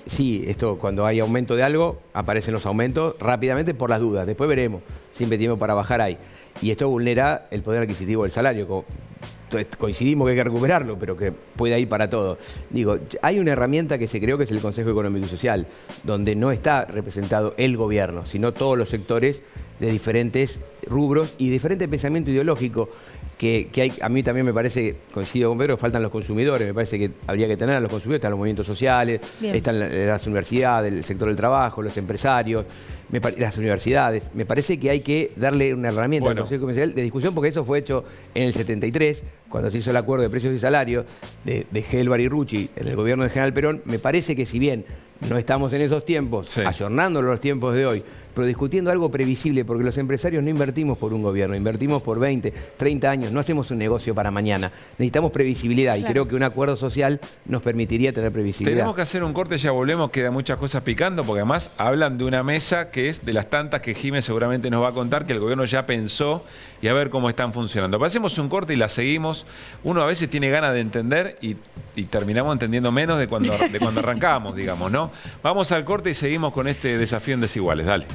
sí, esto cuando hay aumento de algo, aparecen los aumentos rápidamente por las dudas. Después veremos, siempre tiempo para bajar ahí. Y esto vulnera el poder adquisitivo del salario. Coincidimos que hay que recuperarlo, pero que puede ir para todo. Digo, hay una herramienta que se creó que es el Consejo Económico y Social, donde no está representado el gobierno, sino todos los sectores de diferentes rubros y diferente pensamiento ideológico que hay. A mí también me parece, coincido con Pedro, faltan los consumidores. Me parece que habría que tener a los consumidores, están los movimientos sociales, están las universidades, el sector del trabajo, los empresarios, las universidades. Me parece que hay que darle una herramienta al Consejo Comercial de discusión, porque eso fue hecho en el 73, cuando se hizo el acuerdo de precios y salarios de Gelbar y Rucci en el gobierno del general Perón. Me parece que si bien no estamos en esos tiempos, ayornándolo a los tiempos de hoy, pero discutiendo algo previsible, porque los empresarios no invertimos por un gobierno, invertimos por 20, 30 años, no hacemos un negocio para mañana. Necesitamos previsibilidad y creo que un acuerdo social nos permitiría tener previsibilidad. Tenemos que hacer un corte, ya volvemos, quedan muchas cosas picando, porque además hablan de una mesa que es de las tantas que Jiménez seguramente nos va a contar, que el gobierno ya pensó y a ver cómo están funcionando. Pasemos un corte y la seguimos. Uno a veces tiene ganas de entender y terminamos entendiendo menos de cuando arrancamos, digamos, ¿no? Vamos al corte y seguimos con este desafío en Desiguales. Dale.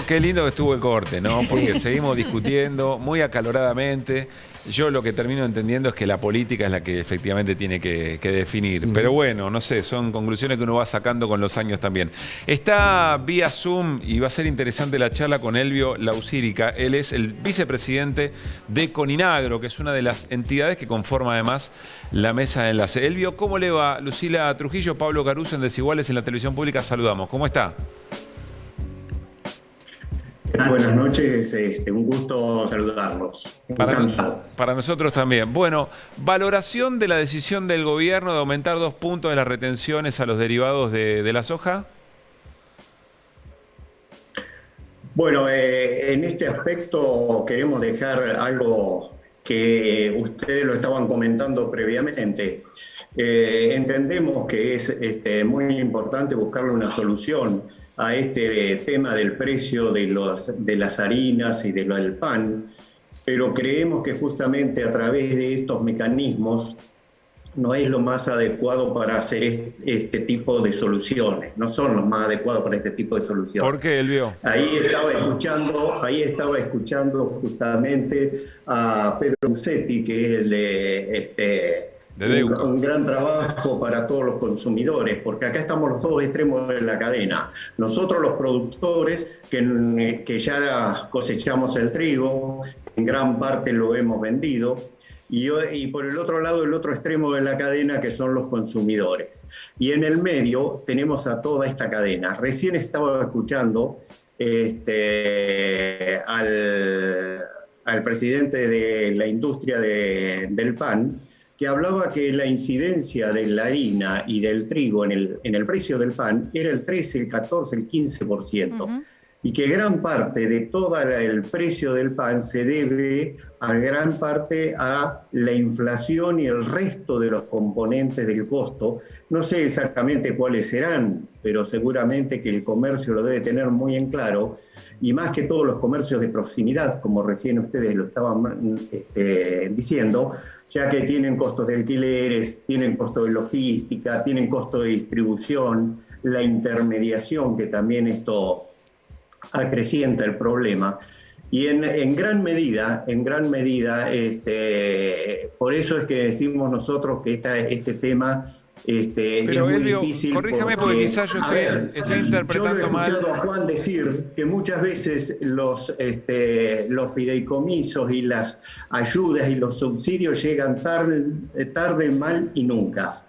Qué lindo que estuvo el corte, ¿no? Porque seguimos discutiendo muy acaloradamente. Yo lo que termino entendiendo es que la política es la que efectivamente tiene que definir. Pero bueno, no sé, son conclusiones que uno va sacando con los años también. Está vía Zoom y va a ser interesante la charla con Elvio Lausírica. Él es el vicepresidente de Coninagro, que es una de las entidades que conforma además la mesa de enlace. Elvio, ¿cómo le va? Lucila Trujillo, Pablo Caruso en Desiguales en la televisión pública. Saludamos. ¿Cómo está? Buenas noches, un gusto saludarlos. Para nosotros también. Bueno, valoración de la decisión del gobierno de aumentar 2 puntos de las retenciones a los derivados de la soja. Bueno, en este aspecto queremos dejar algo que ustedes lo estaban comentando previamente. Entendemos que es muy importante buscarle una solución a este tema del precio de las harinas y del pan, pero creemos que justamente a través de estos mecanismos no es lo más adecuado para hacer este tipo de soluciones, no son los más adecuados para este tipo de soluciones. ¿Por qué, Elvio? Ahí estaba escuchando justamente a Pedro Musetti, que es el de un gran trabajo para todos los consumidores, porque acá estamos los dos extremos de la cadena. Nosotros los productores que ya cosechamos el trigo, en gran parte lo hemos vendido, y por el otro lado, el otro extremo de la cadena, que son los consumidores. Y en el medio tenemos a toda esta cadena. Recién estaba escuchando al presidente de la industria del pan, que hablaba que la incidencia de la harina y del trigo en el precio del pan era el 13, el 14, el 15%. Y que gran parte de todo el precio del pan se debe a gran parte a la inflación y el resto de los componentes del costo. No sé exactamente cuáles serán, pero seguramente que el comercio lo debe tener muy en claro, y más que todos los comercios de proximidad, como recién ustedes lo estaban diciendo, ya que tienen costos de alquileres, tienen costos de logística, tienen costos de distribución, la intermediación, que también esto acrecienta el problema. Y en gran medida, por eso es que decimos nosotros que este tema es muy difícil. Corríjame porque quizás yo estoy interpretando mal. Yo he escuchado a Juan decir que muchas veces los fideicomisos y las ayudas y los subsidios llegan tarde, mal y nunca.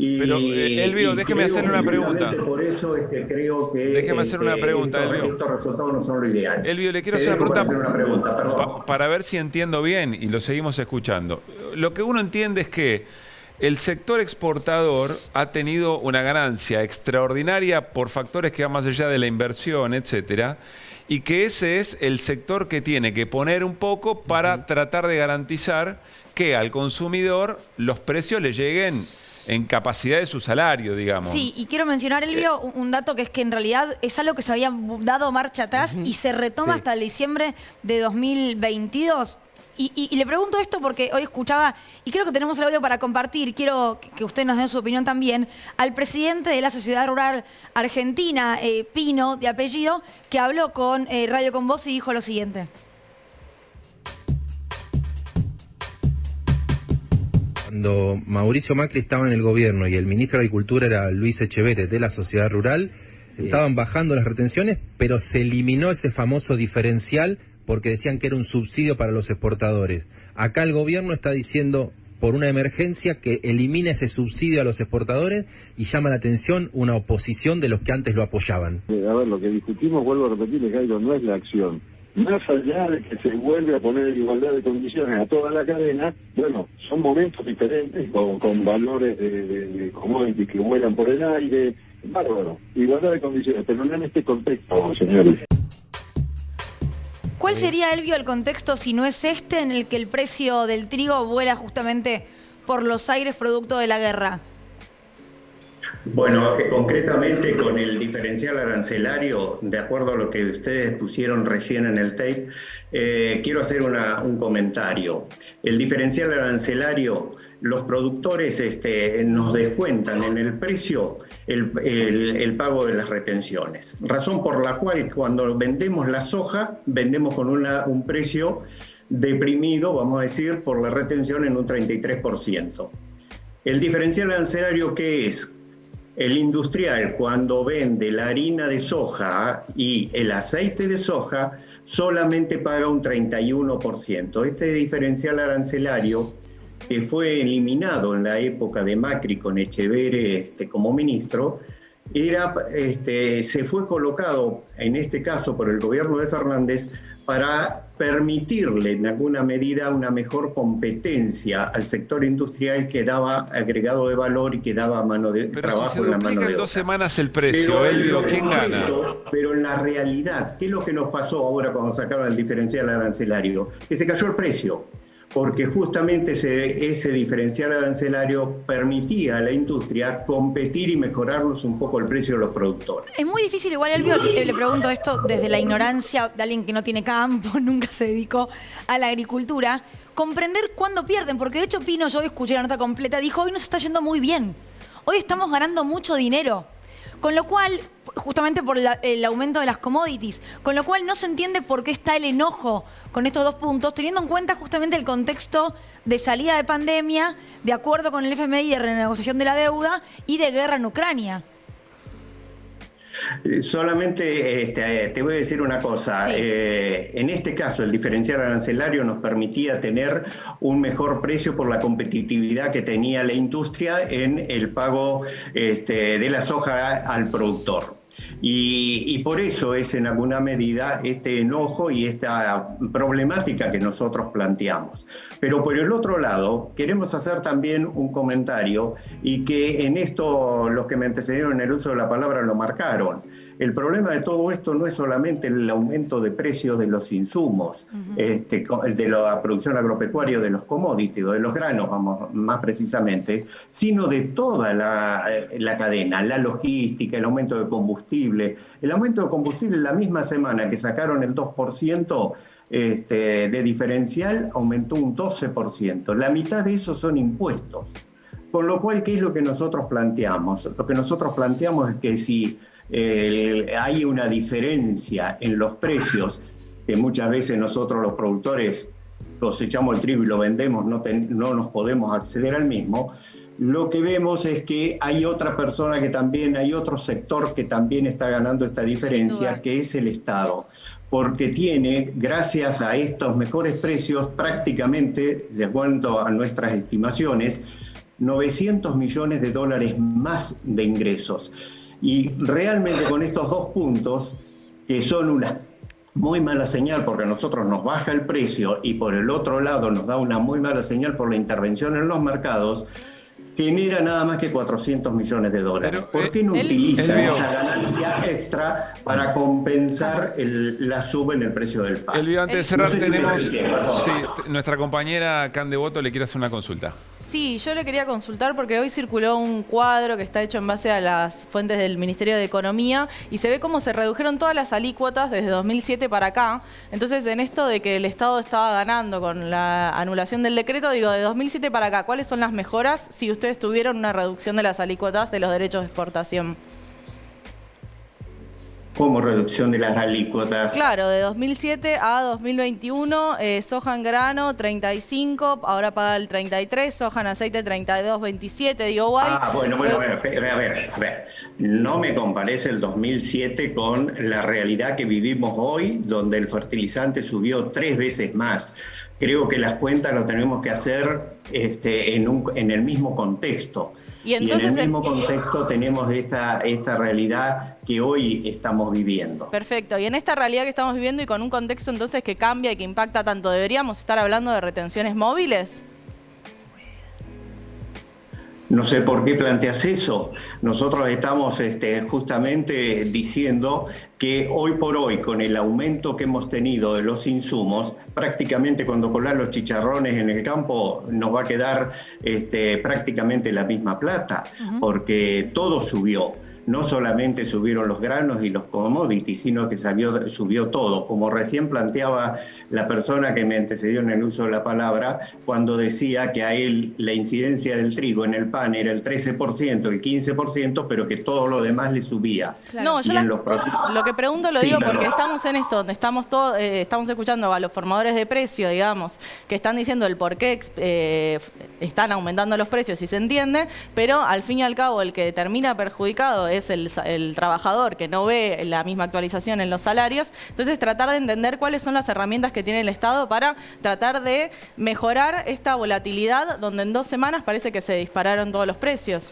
Pero, Elvio, déjeme hacerle una pregunta. Por eso es que creo que déjeme hacer una pregunta, Elvio. Estos resultados no son lo ideal. Elvio, le quiero hacer una pregunta para ver si entiendo bien y lo seguimos escuchando. Lo que uno entiende es que el sector exportador ha tenido una ganancia extraordinaria por factores que van más allá de la inversión, etcétera, y que ese es el sector que tiene que poner un poco para tratar de garantizar que al consumidor los precios le lleguen en capacidad de su salario, digamos. Sí, y quiero mencionar, Elvio, un dato que es que en realidad es algo que se había dado marcha atrás y se retoma hasta el diciembre de 2022. Y le pregunto esto porque hoy escuchaba, y creo que tenemos el audio para compartir, quiero que usted nos dé su opinión también, al presidente de la Sociedad Rural Argentina, Pino, de apellido, que habló con Radio Con Voz y dijo lo siguiente. Cuando Mauricio Macri estaba en el gobierno y el ministro de Agricultura era Luis Echeverre de la Sociedad Rural, estaban bajando las retenciones, pero se eliminó ese famoso diferencial porque decían que era un subsidio para los exportadores. Acá el gobierno está diciendo, por una emergencia, que elimine ese subsidio a los exportadores y llama la atención una oposición de los que antes lo apoyaban. A ver, lo que discutimos, vuelvo a repetirle, Jairo, no es la acción. Más allá de que se vuelve a poner en igualdad de condiciones a toda la cadena, bueno, son momentos diferentes, con valores de commodities que vuelan por el aire, bárbaro, igualdad de condiciones, pero no en este contexto, señores. ¿Cuál sería, Elvio, el contexto si no es este en el que el precio del trigo vuela justamente por los aires producto de la guerra? Bueno, concretamente con el diferencial arancelario, de acuerdo a lo que ustedes pusieron recién en el tape, quiero hacer un comentario. El diferencial arancelario, los productores nos descuentan en el precio el pago de las retenciones. Razón por la cual cuando vendemos la soja, vendemos con un precio deprimido, vamos a decir, por la retención en un 33%. El diferencial arancelario, ¿qué es? El industrial, cuando vende la harina de soja y el aceite de soja, solamente paga un 31%. Este diferencial arancelario, que fue eliminado en la época de Macri con Echeverre como ministro, se fue colocado, en este caso por el gobierno de Fernández, para permitirle en alguna medida una mejor competencia al sector industrial que daba agregado de valor y que daba trabajo en la mano de obra. Pero si se duplica en 2 semanas el precio, Elvio, ¿quién gana? Pero en la realidad, ¿qué es lo que nos pasó ahora cuando sacaron el diferencial arancelario? Que se cayó el precio, porque justamente ese diferencial arancelario permitía a la industria competir y mejorarnos un poco el precio de los productores. Es muy difícil, igual, Elvio, le pregunto esto desde la ignorancia de alguien que no tiene campo, nunca se dedicó a la agricultura, comprender cuándo pierden, porque de hecho Pino, yo hoy escuché la nota completa, dijo, hoy nos está yendo muy bien, hoy estamos ganando mucho dinero. Con lo cual, justamente por el aumento de las commodities, con lo cual no se entiende por qué está el enojo con estos 2 puntos, teniendo en cuenta justamente el contexto de salida de pandemia, de acuerdo con el FMI de renegociación de la deuda y de guerra en Ucrania. Solamente te voy a decir una cosa. Sí. En este caso, el diferencial arancelario nos permitía tener un mejor precio por la competitividad que tenía la industria en el pago de la soja al productor. Y por eso es en alguna medida este enojo y esta problemática que nosotros planteamos. Pero por el otro lado, queremos hacer también un comentario y que en esto los que me antecedieron en el uso de la palabra lo marcaron. El problema de todo esto no es solamente el aumento de precios de los insumos, de la producción agropecuaria, de los commodities, o de los granos, vamos, más precisamente, sino de toda la cadena, la logística, el aumento de combustible. El aumento de combustible la misma semana que sacaron el 2% de diferencial, aumentó un 12%. La mitad de eso son impuestos. Con lo cual, ¿qué es lo que nosotros planteamos? Lo que nosotros planteamos es que si hay una diferencia en los precios que muchas veces nosotros los productores cosechamos el trigo y lo vendemos, no nos podemos acceder al mismo. Lo que vemos es que hay otra persona que también, hay otro sector que también está ganando esta diferencia, que es el Estado, porque tiene, gracias a estos mejores precios, prácticamente, de acuerdo a nuestras estimaciones, 900 millones de dólares más de ingresos. Y realmente con estos dos puntos, que son una muy mala señal porque a nosotros nos baja el precio y por el otro lado nos da una muy mala señal por la intervención en los mercados, genera nada más que 400 millones de dólares. ¿Por qué no utilizan esa ganancia extra para compensar la suba en el precio del pan? Elvio, antes de cerrar, nuestra compañera Can Devoto le quiere hacer una consulta. Sí, yo le quería consultar porque hoy circuló un cuadro que está hecho en base a las fuentes del Ministerio de Economía y se ve cómo se redujeron todas las alícuotas desde 2007 para acá. Entonces, en esto de que el Estado estaba ganando con la anulación del decreto, digo, de 2007 para acá, ¿cuáles son las mejoras si ustedes tuvieron una reducción de las alícuotas de los derechos de exportación? ¿Cómo reducción de las alícuotas? Claro, de 2007 a 2021, soja en grano 35, ahora paga el 33, soja en aceite 32.27, digo, guay. Bueno, a ver, no me compares el 2007 con la realidad que vivimos hoy, donde el fertilizante subió 3 veces más. Creo que las cuentas lo tenemos que hacer en el mismo contexto. Y en el mismo contexto tenemos esta realidad que hoy estamos viviendo. Perfecto. Y en esta realidad que estamos viviendo y con un contexto entonces que cambia y que impacta tanto, ¿deberíamos estar hablando de retenciones móviles? No sé por qué planteas eso. Nosotros estamos justamente diciendo que hoy por hoy, con el aumento que hemos tenido de los insumos, prácticamente cuando colan los chicharrones en el campo nos va a quedar prácticamente la misma plata, porque todo subió. No solamente subieron los granos y los commodities, sino que subió todo. Como recién planteaba la persona que me antecedió en el uso de la palabra, cuando decía que a él la incidencia del trigo en el pan era el 13%, el 15%, pero que todo lo demás le subía. Claro. No, yo lo que pregunto lo digo porque estamos en esto, donde estamos todos, estamos escuchando a los formadores de precio, digamos, que están diciendo el por qué están aumentando los precios, si se entiende, pero al fin y al cabo el que termina perjudicado es el trabajador que no ve la misma actualización en los salarios. Entonces tratar de entender cuáles son las herramientas que tiene el Estado para tratar de mejorar esta volatilidad donde en 2 semanas parece que se dispararon todos los precios.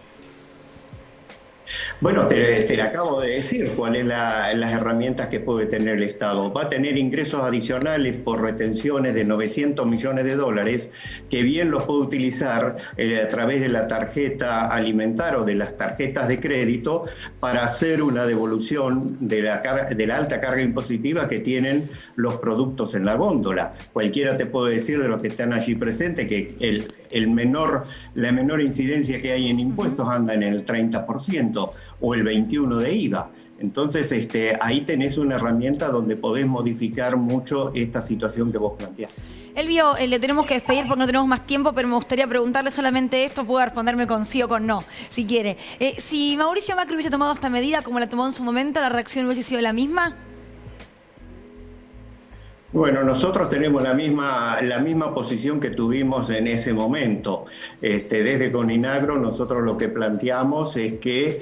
Bueno, te acabo de decir cuáles las herramientas que puede tener el Estado. Va a tener ingresos adicionales por retenciones de 900 millones de dólares, que bien los puede utilizar a través de la tarjeta alimentaria o de las tarjetas de crédito para hacer una devolución de la alta carga impositiva que tienen los productos en la góndola. Cualquiera te puede decir de los que están allí presentes que la menor incidencia que hay en impuestos anda en el 30%. O el 21% de IVA. Entonces, ahí tenés una herramienta donde podés modificar mucho esta situación que vos planteás. Elvio, le tenemos que despedir porque no tenemos más tiempo, pero me gustaría preguntarle solamente esto, puede responderme con sí o con no, si quiere. Si Mauricio Macri hubiese tomado esta medida como la tomó en su momento, ¿la reacción hubiese sido la misma? Bueno, nosotros tenemos la misma posición que tuvimos en ese momento. Desde Coninagro nosotros lo que planteamos es que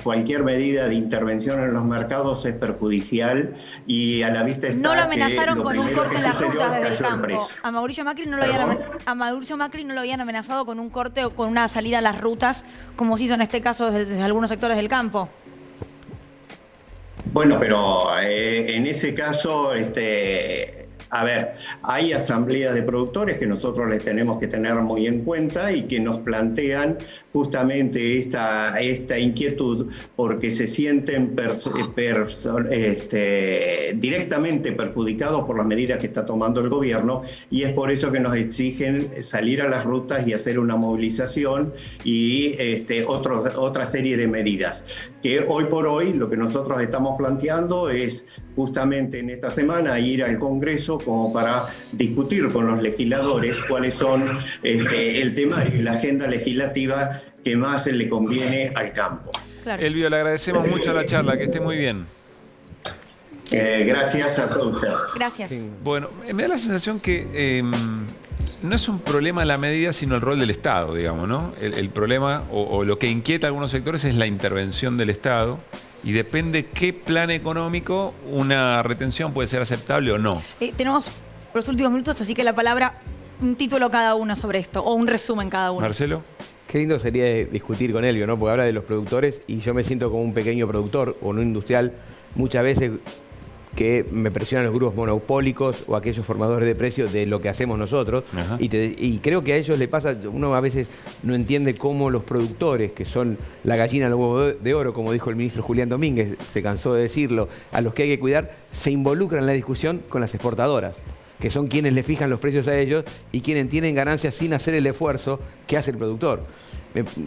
cualquier medida de intervención en los mercados es perjudicial y a la vista está. No lo amenazaron con un corte en las rutas desde el campo. El a Mauricio Macri no lo habían amenazado con un corte o con una salida a las rutas, como se hizo en este caso desde algunos sectores del campo. Bueno, pero en ese caso, a ver, hay asambleas de productores que nosotros les tenemos que tener muy en cuenta y que nos plantean justamente esta inquietud porque se sienten directamente perjudicados por las medidas que está tomando el gobierno y es por eso que nos exigen salir a las rutas y hacer una movilización y otra serie de medidas. Que hoy por hoy lo que nosotros estamos planteando es justamente en esta semana ir al Congreso como para discutir con los legisladores cuáles son el tema y la agenda legislativa que más le conviene al campo. Claro. Elvio, le agradecemos mucho la charla, que esté muy bien. Gracias a todos ustedes. Gracias. Sí. Bueno, me da la sensación que no es un problema la medida, sino el rol del Estado, digamos, ¿no? El problema o lo que inquieta a algunos sectores es la intervención del Estado y depende qué plan económico una retención puede ser aceptable o no. Tenemos los últimos minutos, así que la palabra, un título cada uno sobre esto, o un resumen cada uno. Marcelo. Qué lindo sería discutir con Elvio, ¿no? Porque habla de los productores y yo me siento como un pequeño productor o un industrial muchas veces que me presionan los grupos monopólicos o aquellos formadores de precios de lo que hacemos nosotros. Y creo que a ellos le pasa, uno a veces no entiende cómo los productores, que son la gallina los huevos de oro, como dijo el ministro Julián Domínguez, se cansó de decirlo, a los que hay que cuidar, se involucran en la discusión con las exportadoras, que son quienes le fijan los precios a ellos y quienes tienen ganancias sin hacer el esfuerzo que hace el productor.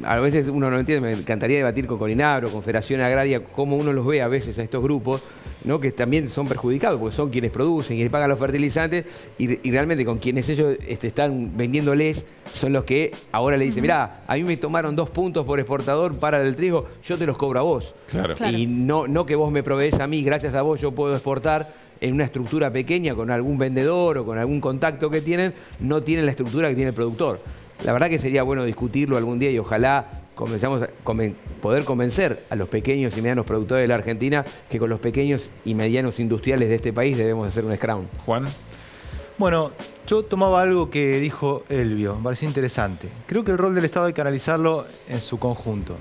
A veces uno no entiende, me encantaría debatir con Corinagro, con Federación Agraria, cómo uno los ve a veces a estos grupos, ¿no? Que también son perjudicados, porque son quienes producen, quienes pagan los fertilizantes, y realmente con quienes ellos están vendiéndoles son los que ahora le dicen, mirá, a mí me tomaron 2 puntos por exportador para el trigo, yo te los cobro a vos. Claro. Y no que vos me provees a mí, gracias a vos yo puedo exportar en una estructura pequeña con algún vendedor o con algún contacto que tienen, no tienen la estructura que tiene el productor. La verdad que sería bueno discutirlo algún día y ojalá comenzamos a poder convencer a los pequeños y medianos productores de la Argentina que con los pequeños y medianos industriales de este país debemos hacer un scrum. Juan. Bueno, yo tomaba algo que dijo Elvio, me pareció interesante. Creo que el rol del Estado hay que analizarlo en su conjunto.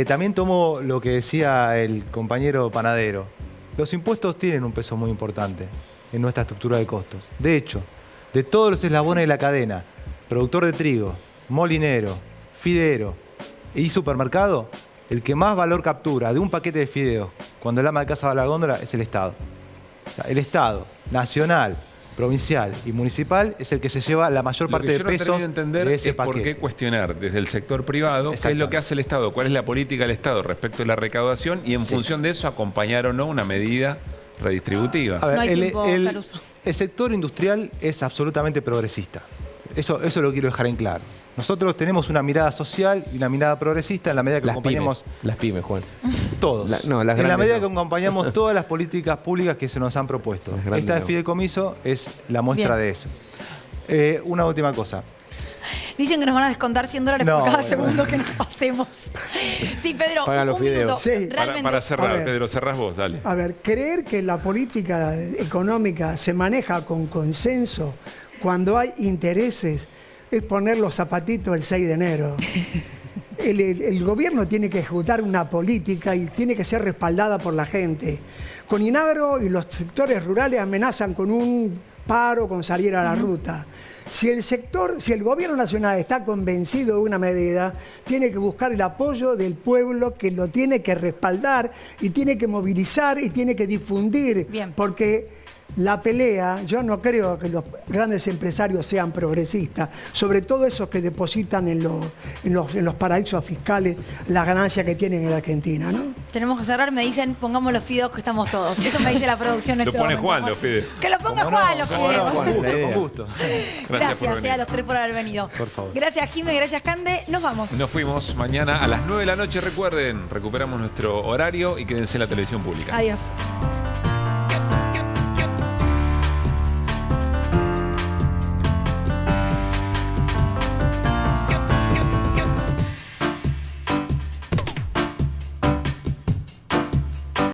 También tomo lo que decía el compañero panadero. Los impuestos tienen un peso muy importante en nuestra estructura de costos. De hecho, de todos los eslabones de la cadena, productor de trigo, molinero, fidero y supermercado, el que más valor captura de un paquete de fideos cuando el ama de casa va a la góndola es el Estado. O sea, el Estado nacional, provincial y municipal es el que se lleva la mayor parte de pesos entender de ese es paquete. Por qué cuestionar desde el sector privado qué es lo que hace el Estado, cuál es la política del Estado respecto a la recaudación y en función de eso acompañar o no una medida redistributiva. A ver, el sector industrial es absolutamente progresista. Eso lo quiero dejar en claro. Nosotros tenemos una mirada social y una mirada progresista en la medida que acompañamos... Las pymes, Juan. Todos. En la medida que acompañamos todas las políticas públicas que se nos han propuesto. Esta de fideicomiso es la muestra de eso. Una última cosa. Dicen que nos van a descontar $100 por cada segundo que nos pasemos. Sí, Pedro. Pagan los fideos. Sí. Para cerrar, Pedro, cerrás vos, dale. A ver, creer que la política económica se maneja con consenso cuando hay intereses es poner los zapatitos el 6 de enero. El gobierno tiene que ejecutar una política y tiene que ser respaldada por la gente. Corinagro y los sectores rurales amenazan con un paro, con salir a la ruta. Si el gobierno nacional está convencido de una medida, tiene que buscar el apoyo del pueblo que lo tiene que respaldar y tiene que movilizar y tiene que difundir. Bien. Porque la pelea, yo no creo que los grandes empresarios sean progresistas, sobre todo esos que depositan en los paraísos fiscales las ganancias que tienen en Argentina, ¿no? Tenemos que cerrar, me dicen, pongamos los fideos que estamos todos. Eso me dice la producción. Lo pone Juan, los fideos. Que lo ponga Juan, los fideos. Con gusto. Gracias a los 3 por haber venido. Por favor. Gracias, Jimé, gracias, Cande. Nos vamos. Nos fuimos mañana a las 9 de la noche, recuerden, recuperamos nuestro horario y quédense en la televisión pública. Adiós.